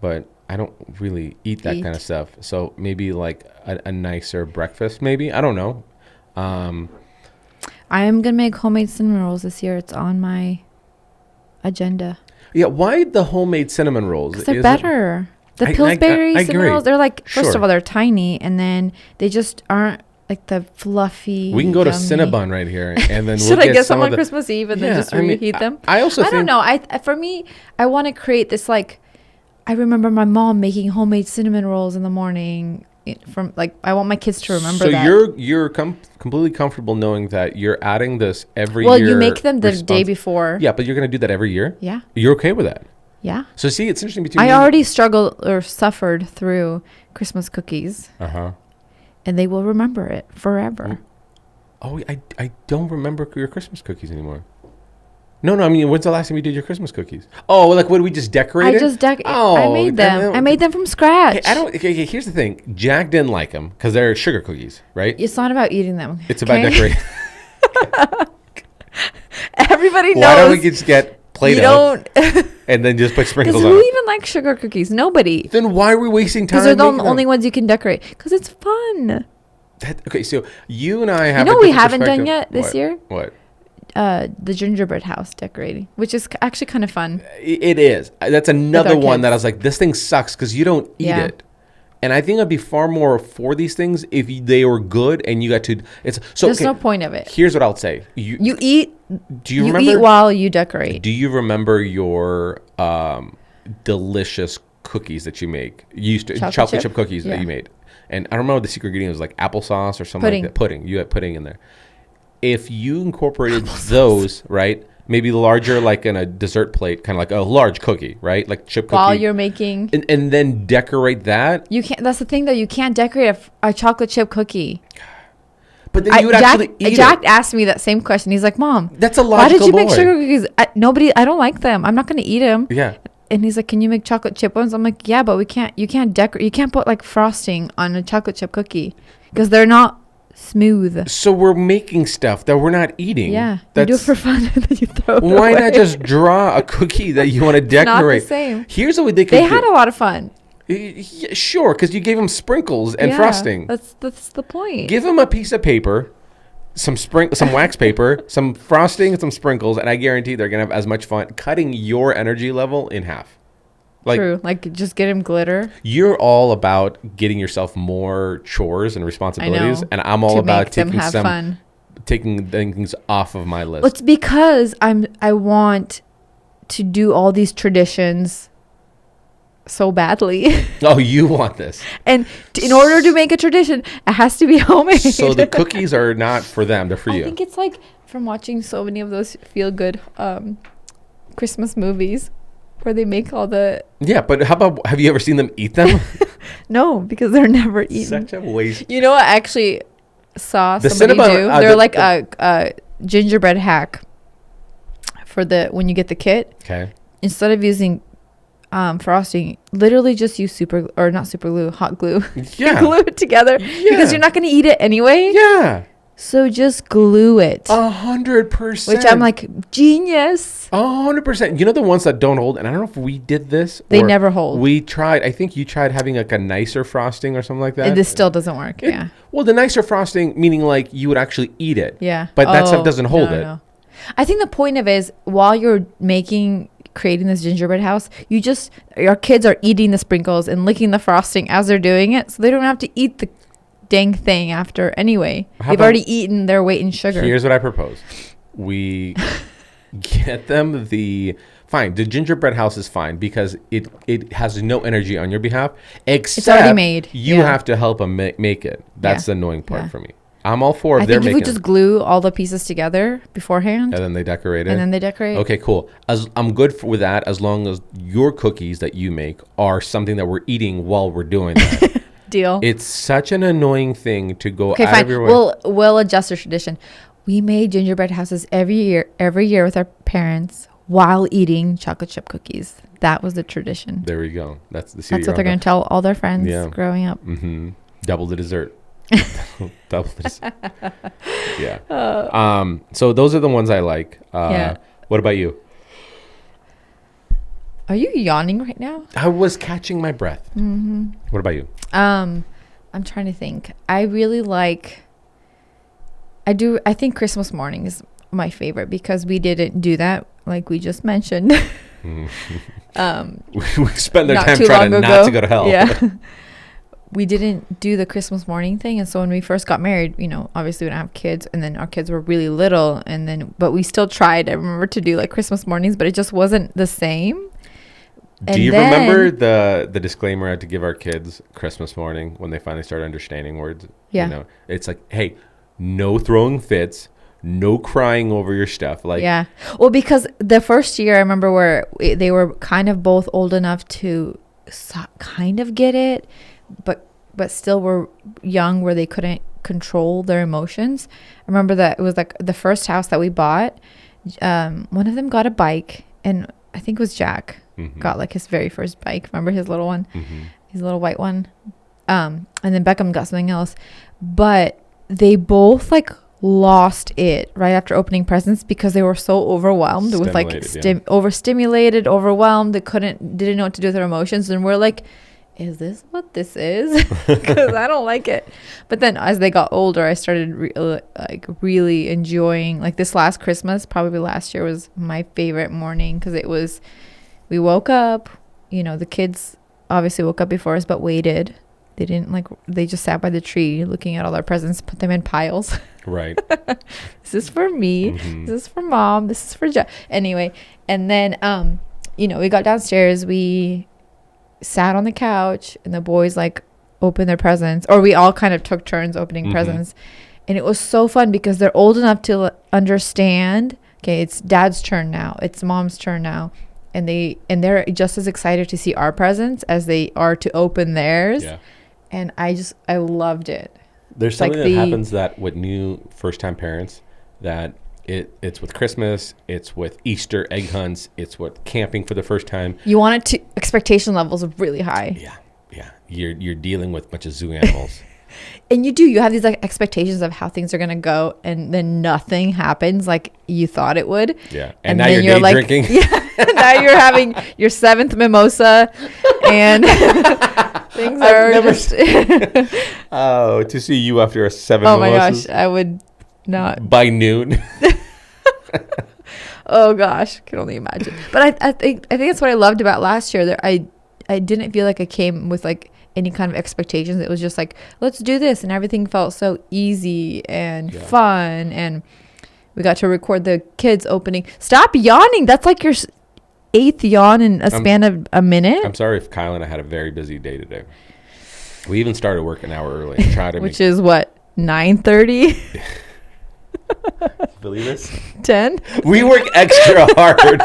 but I don't really eat that kind of stuff. So maybe like a nicer breakfast, maybe. I don't know. I am going to make homemade cinnamon rolls this year. It's on my agenda. Yeah, why the homemade cinnamon rolls? Because they're better. The Pillsbury cinnamon rolls, they're like, first of all, they're tiny, and then they just aren't like the fluffy. We can go to Cinnabon right here, and then should I get some on Christmas Eve and then just reheat them? I don't know. For me, I want to create this like. I remember my mom making homemade cinnamon rolls in the morning. From like, I want my kids to remember that. So you're completely comfortable knowing that you're adding this every year. Well, you make them the day before. Yeah, but you're gonna do that every year. Yeah. You're okay with that? Yeah. So see, it's interesting between. I already struggled or suffered through Christmas cookies. And they will remember it forever. Oh, I don't remember your Christmas cookies anymore. No, I mean, when's the last time you did your Christmas cookies? Oh, like what, did we just decorate it? I made them. I made them from scratch. Okay, here's the thing. Jack didn't like them because they're sugar cookies, right? It's not about eating them. It's about decorating. Everybody knows. Why don't we just get Play-Doh and then just put sprinkles on it? Who even likes sugar cookies? Nobody. Then why are we wasting time? Because they're the only ones you can decorate. Because it's fun. Okay, so you and I have. You know what we haven't done yet this year? What? The gingerbread house decorating, which is actually kind of fun. It is. That's another one that I was like, this thing sucks because you don't eat it. And I think I'd be far more for these things if they were good and you got to. There's no point of it. Here's what I'll say. You eat. Do you remember? You eat while you decorate. Do you remember your delicious cookies that you make? You used to chocolate chip cookies that you made. And I don't remember the secret ingredient was like applesauce or something like that. Pudding. You had pudding in there. If you incorporated those, right? Maybe larger, like in a dessert plate, kind of like a large cookie, right? Like chip cookie. While you're making. And then decorate that. You can't. That's the thing, though. You can't decorate a chocolate chip cookie. But then you would actually eat it. Jack asked me that same question. He's like, Mom, that's a logical why did you make sugar cookies? I don't like them. I'm not going to eat them. Yeah. And he's like, can you make chocolate chip ones? I'm like, yeah, but you can't decorate. You can't put like frosting on a chocolate chip cookie because they're not smooth. So we're making stuff that we're not eating. Yeah, you do it for fun and then you throw it Why away. not just draw a cookie that you want to decorate? It's not the same. Here's what they could do. They had a lot of fun. Yeah, sure, because you gave them sprinkles and frosting. That's the point. Give them a piece of paper, some wax paper, some frosting, and some sprinkles, and I guarantee they're gonna have as much fun cutting your energy level in half. True. Like just get him glitter. You're all about getting yourself more chores and responsibilities, and I'm all about taking things off of my list. Well, it's because I want to do all these traditions so badly. Oh, you want this. And in order to make a tradition, it has to be homemade. So the cookies are not for them, they're for you. I think it's like from watching so many of those feel-good Christmas movies where they make all the... Yeah, but how about, have you ever seen them eat them? No, because they're never eaten. Such a waste. You know what I actually saw somebody do? They're like a gingerbread hack for when you get the kit. Okay. Instead of using frosting, literally just use hot glue. Yeah. Glue it together because you're not going to eat it anyway. Yeah. So just glue it. 100%. Which I'm like, genius. 100%. You know the ones that don't hold, and I don't know if we did this. They never hold. We tried. I think you tried having like a nicer frosting or something like that. And this still doesn't work. Yeah. Well, the nicer frosting meaning like you would actually eat it. Yeah. But that stuff doesn't hold it. No. I think the point of it is while you're creating this gingerbread house, your kids are eating the sprinkles and licking the frosting as they're doing it, so they don't have to eat the dang thing after anyway. They've already eaten their weight in sugar. Here's what I propose. We get them the gingerbread house is fine because it has no energy on your behalf except it's already made. You have to help them make it. That's the annoying part for me. I'm all for I think if we just glue all the pieces together beforehand. And then they decorate it. Okay, cool. I'm good with that as long as your cookies that you make are something that we're eating while we're doing that. Deal. It's such an annoying thing to go out fine. of your way. We'll adjust our tradition. We made gingerbread houses every year with our parents while eating chocolate chip cookies. That was the tradition. There we go. That's what they're going to tell all their friends growing up. Mm-hmm. Double the dessert. Double the dessert. Yeah. So those are the ones I like. What about you? Are you yawning right now? I was catching my breath. Mm-hmm. What about you? I'm trying to think. I really like. I think Christmas morning is my favorite because we didn't do that like we just mentioned. We spent their time trying not to go to hell. Yeah. We didn't do the Christmas morning thing. And so when we first got married, obviously we didn't have kids, and then our kids were really little, but we still tried, I remember, to do like Christmas mornings, but it just wasn't the same. Do you remember the disclaimer I had to give our kids Christmas morning when they finally started understanding words? Yeah. It's like, hey, no throwing fits, no crying over your stuff. Like, yeah. Well, because the first year I remember where they were kind of both old enough to kind of get it, but still were young where they couldn't control their emotions. I remember that it was like the first house that we bought. One of them got a bike, and I think it was Jack got like his very first bike. Remember his little one, his little white one. And then Beckham got something else, but they both like lost it right after opening presents because they were so overwhelmed with like overstimulated, overwhelmed. They didn't know what to do with their emotions, and we're like, is this what this is? Because I don't like it. But then as they got older, I started really enjoying, like this last Christmas, probably last year, was my favorite morning because we woke up, the kids obviously woke up before us but waited. They just sat by the tree looking at all our presents, put them in piles. Right. This is for me. This is for mom. This is for Jeff. Anyway, and then, we got downstairs. We sat on the couch, and the boys opened their presents, or we all kind of took turns opening presents. And it was so fun because they're old enough to understand, okay, it's dad's turn now. It's mom's turn now. And they're just as excited to see our presents as they are to open theirs. Yeah. And I loved it. There's something that happens that with new first-time parents, that it's with Christmas, it's with Easter egg hunts, it's with camping for the first time. You want it to expectation levels are really high. Yeah. You're dealing with a bunch of zoo animals. And you have these expectations of how things are gonna go, and then nothing happens like you thought it would. Yeah. And now you're day drinking. Yeah. Now you're having your 7th mimosa, and things are just. Oh, to see you after a 7 Oh mimosas. My gosh, I would not. By noon. Oh gosh, can only imagine. But I think that's what I loved about last year. That I didn't feel like I came with any kind of expectations. It was just let's do this, and everything felt so easy and fun. And we got to record the kids opening. Stop yawning. That's like your 8th yawn in a span of a minute. I'm sorry if Kyle and I had a very busy day today. We even started work an hour early. Which is what, 9:30? Believe this? 10? We work extra hard.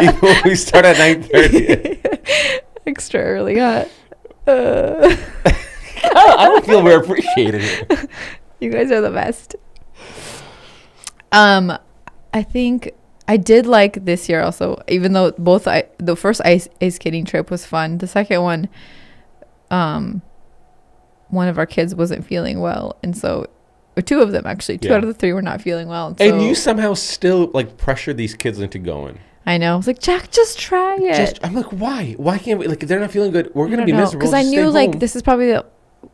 Even when we start at 9:30. Extra early, huh? I don't feel we're appreciated here. You guys are the best. I think I did like this year also, even though the first ice skating trip was fun. The second one, one of our kids wasn't feeling well, and so, or 2 of them actually, 2 out of the 3 were not feeling well. And you somehow still pressured these kids into going. I know. I was like, Jack, just try it. I'm like, why? Why can't we? If they're not feeling good, we're gonna be miserable. Because I knew this is probably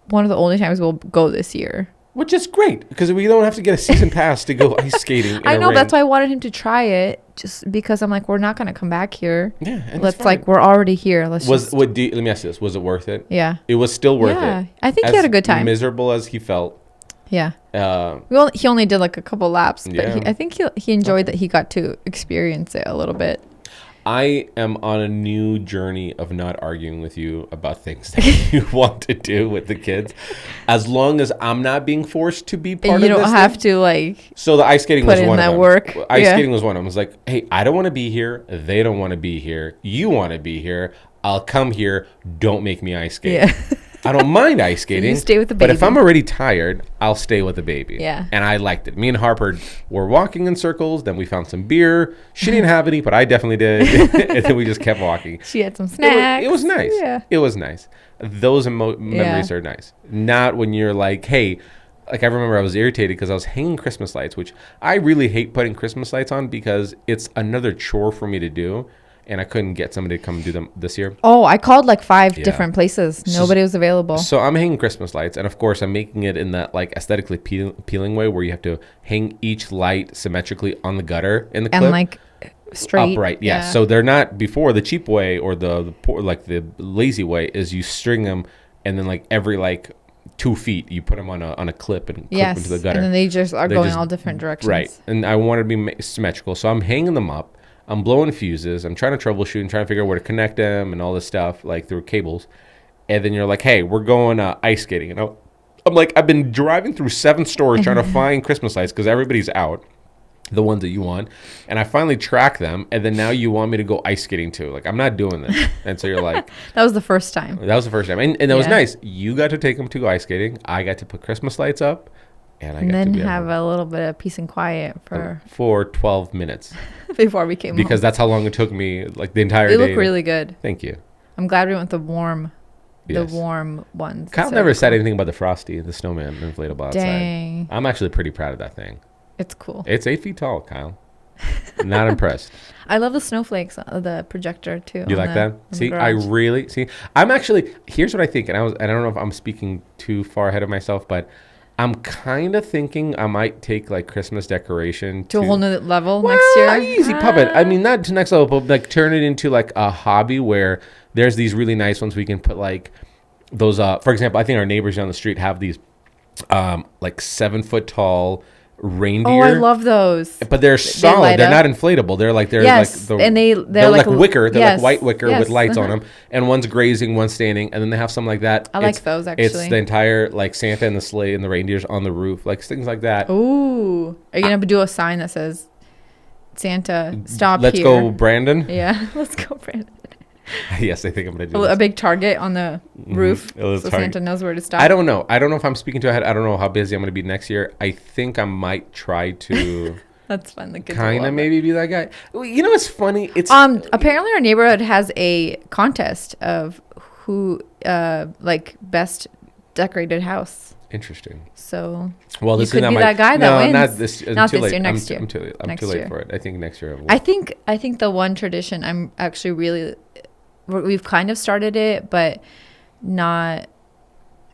one of the only times we'll go this year. Which is great, because we don't have to get a season pass to go ice skating. I know, that's why I wanted him to try it, just because I'm like, we're not going to come back here. Yeah, and let's we're already here. Let me ask you this: was it worth it? Yeah, it was still worth it. I think he had a good time. Miserable as he felt. Yeah. He only did a couple laps, but I think he enjoyed that he got to experience it a little bit. I am on a new journey of not arguing with you about things that you want to do with the kids, as long as I'm not being forced to be part of this. You don't have to like. So the ice skating was one of them. Work. Ice skating was one of them. I was like, hey, I don't want to be here. They don't want to be here. You want to be here. I'll come here. Don't make me ice skate. Yeah. I don't mind ice skating. You stay with the baby. But if I'm already tired, I'll stay with the baby. Yeah. And I liked it. Me and Harper were walking in circles. Then we found some beer. She didn't have any, but I definitely did. And then we just kept walking. She had some snacks. It was nice. Yeah. It was nice. Those memories are nice. Not when you're like, hey, like I remember I was irritated because I was hanging Christmas lights, which I really hate putting Christmas lights on because it's another chore for me to do. And I couldn't get somebody to come do them this year. Oh, I called like 5 different places. Nobody was available. So I'm hanging Christmas lights. And of course, I'm making it in that like aesthetically peeling way where you have to hang each light symmetrically on the gutter in the clip. And like straight. Upright, yeah. So they're not before the cheap way or the lazy way is you string them and then like every like 2 feet you put them on a clip and clip into the gutter. And then they just are going all different directions. Right. And I wanted to be symmetrical. So I'm hanging them up. I'm blowing fuses. I'm trying to troubleshoot and trying to figure out where to connect them and all this stuff, like through cables. And then you're like, hey, we're going ice skating. And I'm like, I've been driving through 7 stores trying to find Christmas lights because everybody's out, the ones that you want. And I finally track them. And then now you want me to go ice skating too. Like, I'm not doing this. And so you're like. That was the first time. That was the first time. And it was nice. You got to take them to go ice skating. I got to put Christmas lights up. And then have a little bit of peace and quiet for 12 minutes before we came because home. That's how long it took me, like the entire day. They look really good. Thank you. I'm glad we went the warm ones. Kyle never said anything about the Frosty, the snowman inflatable outside. Dang. I'm actually pretty proud of that thing. It's cool. It's 8 feet tall, Kyle. Not impressed. I love the snowflakes, the projector too. You like that? See, I'm actually, here's what I think, and I don't know if I'm speaking too far ahead of myself, but I'm kind of thinking I might take like Christmas decoration to a whole new level next year. Easy puppet. I mean, not to next level, but like turn it into like a hobby where there's these really nice ones we can put like those. For example, I think our neighbors down the street have these like 7-foot tall reindeer. Oh, I love those. But they're solid. They're not inflatable. They're like and they're like wicker. They're like white wicker with lights on them. And one's grazing, one's standing, and then they have some like that. I like those actually. It's the entire like Santa and the sleigh and the reindeers on the roof, like things like that. Ooh, are you gonna do a sign that says Santa stop Let's here? go, Brandon. Yeah, let's go, Brandon. Yes, I think I'm gonna do a big target on the roof so Santa knows where to stop. I don't know if I'm speaking to ahead. I don't know how busy I'm gonna be next year. I think I might try to. That's fun. The kids kind of maybe be that guy. You know, it's funny. It's apparently our neighborhood has a contest of who like best decorated house. Interesting. So well, this you could be that guy that wins. Not this year. Next year. I'm too late for it. I think next year. I think the one tradition I'm actually really. We've kind of started it, but not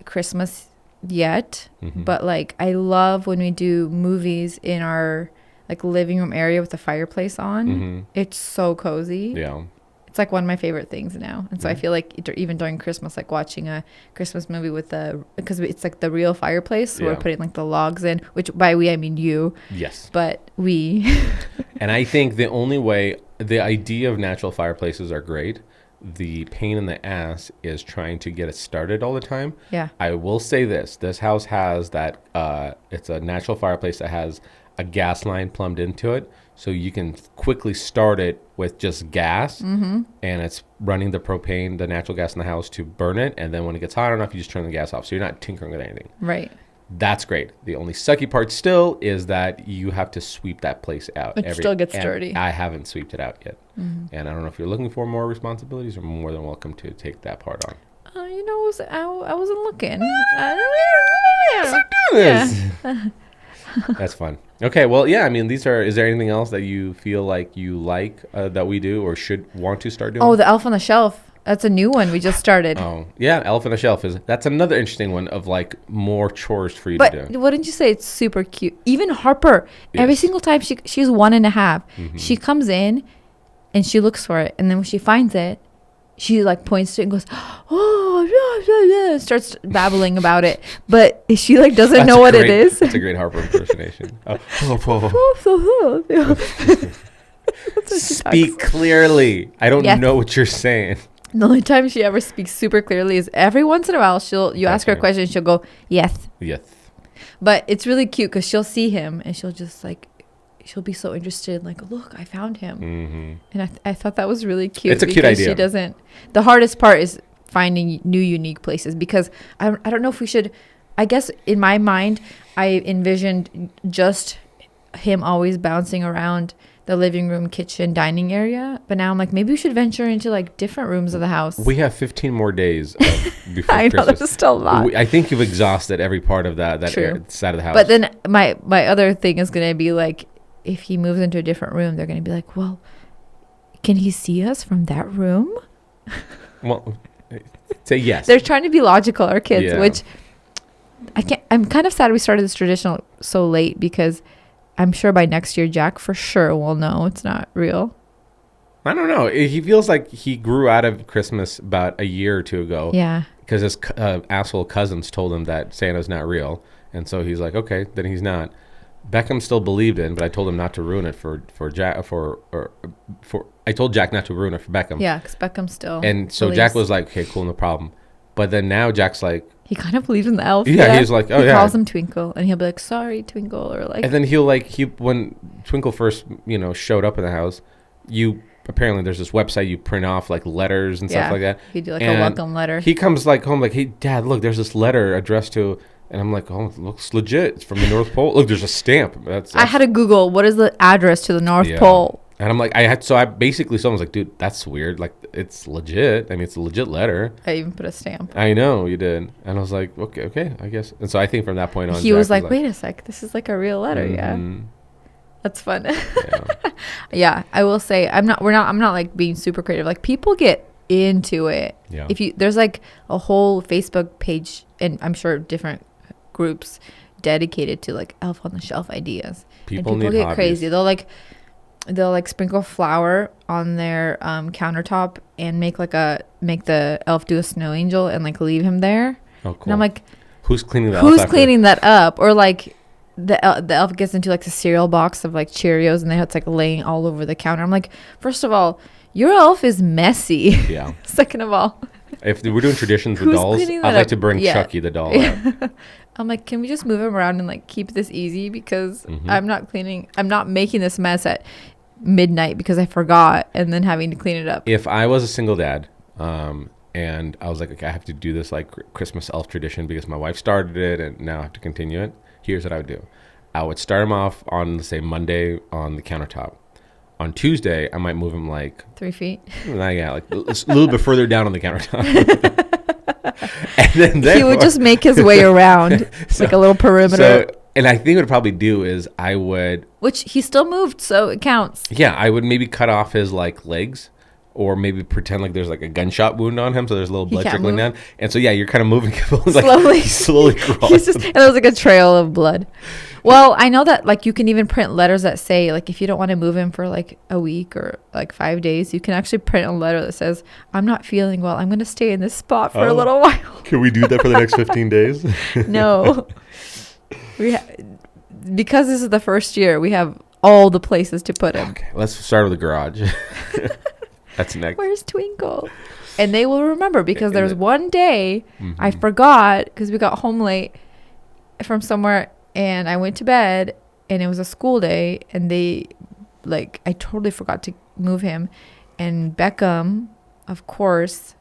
Christmas yet. Mm-hmm. But like, I love when we do movies in our like living room area with the fireplace on. Mm-hmm. It's so cozy. Yeah. It's like one of my favorite things now. And so I feel like even during Christmas, like watching a Christmas movie because it's like the real fireplace. So we're putting like the logs in, which by we, I mean you. Yes. But we. And I think the idea of natural fireplaces are great. The pain in the ass is trying to get it started all the time. Yeah. I will say this house has that, it's a natural fireplace that has a gas line plumbed into it. So you can quickly start it with just gas and it's running the propane, the natural gas in the house to burn it. And then when it gets hot enough, you just turn the gas off. So you're not tinkering with anything. Right. That's great. The only sucky part still is that you have to sweep that place out. It still gets dirty. I haven't sweeped it out yet. Mm-hmm. And I don't know if you're looking for more responsibilities or more than welcome to take that part on. I wasn't looking. I do this. Yeah. That's fun. Okay, well, yeah, I mean, is there anything else that you feel like that we do or should want to start doing? Oh, the Elf on the Shelf. That's a new one we just started. Oh, yeah, Elf on the Shelf that's another interesting one of like more chores for you to do. But wouldn't you say it's super cute? Even Harper, every single time she's 1.5, mm-hmm. she comes in and she looks for it, and then when she finds it, she like points to it and goes, oh, yeah, yeah, starts babbling about it, but she like doesn't know what it is. That's a great Harper impersonation. Speak clearly. I don't know what you're saying. The only time she ever speaks super clearly is every once in a while. You ask her a question, she'll go, yes. Yes. But it's really cute because she'll see him and she'll just like, she'll be so interested. Like, look, I found him. Mm-hmm. And I thought that was really cute. It's a cute idea. She doesn't. The hardest part is finding new, unique places because I don't know if we should. I guess in my mind, I envisioned just him always bouncing around the living room, kitchen, dining area. But now I'm like, maybe we should venture into like different rooms of the house. We have 15 more days before I know, Christmas. that's still a lot. I think you've exhausted every part of that side of the house. But then my other thing is going to be like, if he moves into a different room, they're going to be like, well, can he see us from that room? Well, say yes. They're trying to be logical, our kids, which I'm kind of sad we started this tradition so late because I'm sure by next year, Jack for sure will know it's not real. I don't know. He feels like he grew out of Christmas about a year or two ago. Yeah. Because his asshole cousins told him that Santa's not real. And so he's like, okay, then he's not. Beckham still believed in, but I told him not to ruin it for Jack. I told Jack not to ruin it for Beckham. Yeah, because Beckham still. And so Jack was like, okay, cool, no problem. But then now Jack's like, he kind of believes in the elf. Yeah, he's like, he calls him Twinkle, and he'll be like, sorry, Twinkle, or like. And then when Twinkle first, showed up in the house, apparently there's this website you print off like letters and stuff like that. You do like a welcome letter. He comes like home like, hey, Dad, look, there's this letter addressed to, and I'm like, oh, it looks legit. It's from the North Pole. Look, there's a stamp. I had to Google what is the address to the North Pole. And I'm like, someone's like, dude, that's weird. Like, it's legit. I mean, it's a legit letter. I even put a stamp. I know you did. And I was like, okay, I guess. And so I think from that point on, he was like, wait a sec, this is like a real letter. Mm-hmm. Yeah. That's fun. Yeah. I will say I'm not like being super creative. Like people get into it. Yeah. There's like a whole Facebook page and I'm sure different groups dedicated to like elf on the shelf ideas. People get hobbies. Crazy. They'll like sprinkle flour on their countertop and make the elf do a snow angel and like leave him there. Oh, cool. And I'm like, who's cleaning that? Who's cleaning that up? Or like the elf gets into like the cereal box of like Cheerios and then it's like laying all over the counter. I'm like, first of all, your elf is messy. Yeah. Second of all, if we're doing traditions with dolls, I'd like to bring Chucky the doll out. I'm like, can we just move him around and like keep this easy because I'm not making this mess at midnight because I forgot and then having to clean it up. If I was a single dad, and I was like, okay, I have to do this like Christmas elf tradition because my wife started it and now I have to continue it. Here's what I would do. I would start him off on, let's say, Monday on the countertop. On Tuesday, I might move him like 3 feet. Yeah, like a little bit further down on the countertop. And then he would just make his way around like a little perimeter. And I think what I'd probably do is I would... Which he still moved, so it counts. Yeah, I would maybe cut off his like legs or maybe pretend like there's like a gunshot wound on him so there's a little blood trickling down. And so, yeah, you're kind of moving like slowly crawling. And there's like a trail of blood. Well, I know that like you can even print letters that say like if you don't want to move him for like a week or like 5 days, you can actually print a letter that says, I'm not feeling well. I'm going to stay in this spot for a little while. Can we do that for the next 15 days? No. Because this is the first year, we have all the places to put him. Okay, let's start with the garage. That's next. Where's Twinkle? And they will remember because there's one day I forgot because we got home late from somewhere and I went to bed and it was a school day and I totally forgot to move him. And Beckham, of course,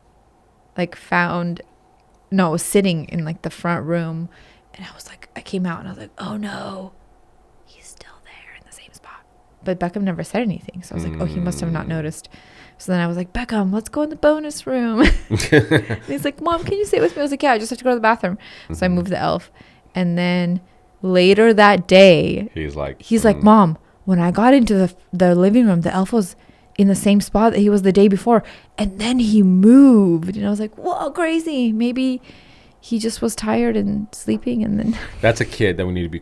was sitting in like the front room. And I was like, I came out and I was like, oh no, he's still there in the same spot. But Beckham never said anything. So I was like, oh, he must have not noticed. So then I was like, Beckham, let's go in the bonus room. And he's like, Mom, can you sit with me? I was like, yeah, I just have to go to the bathroom. So I moved the elf. And then later that day, he's like, Mom, when I got into the living room, the elf was in the same spot that he was the day before. And then he moved. And I was like, whoa, crazy. Maybe he just was tired and sleeping, and then that's a kid that we need to be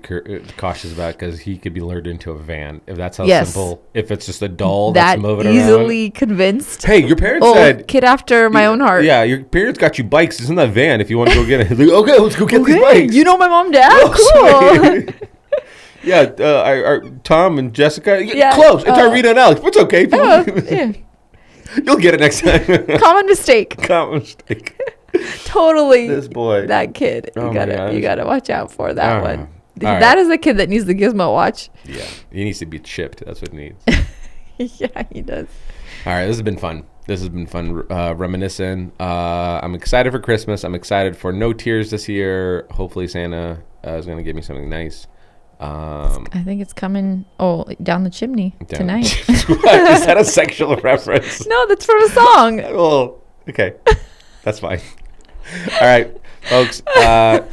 cautious about because he could be lured into a van if that's how simple. If it's just a doll that's moving around, easily convinced. Hey, your parents said kid after my own heart. Yeah, your parents got you bikes. It's in that van if you want to go get it. Like, okay, let's go get these bikes. You know my mom, dad. Cool. Yeah, Tom and Jessica. Yeah. Close. It's Irina and Alex. But it's okay. Yeah. You'll get it next time. Common mistake. Common mistake. Totally. This boy. That kid. Oh You gotta watch out for that one. All That right. is the kid that needs the gizmo watch. Yeah, he needs to be chipped. That's what he needs. Yeah, he does. All right, this has been fun. Reminiscing. I'm excited for Christmas. I'm excited for no tears this year. Hopefully Santa is going to give me something nice. I think it's coming down the chimney tonight. What? Is that a sexual reference? No, that's from a song. Well, okay. That's fine. All right, folks.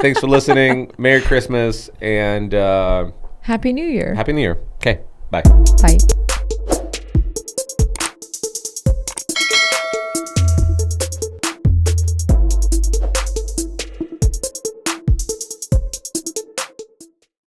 Thanks for listening. Merry Christmas and Happy New Year. Happy New Year. Okay, bye. Bye.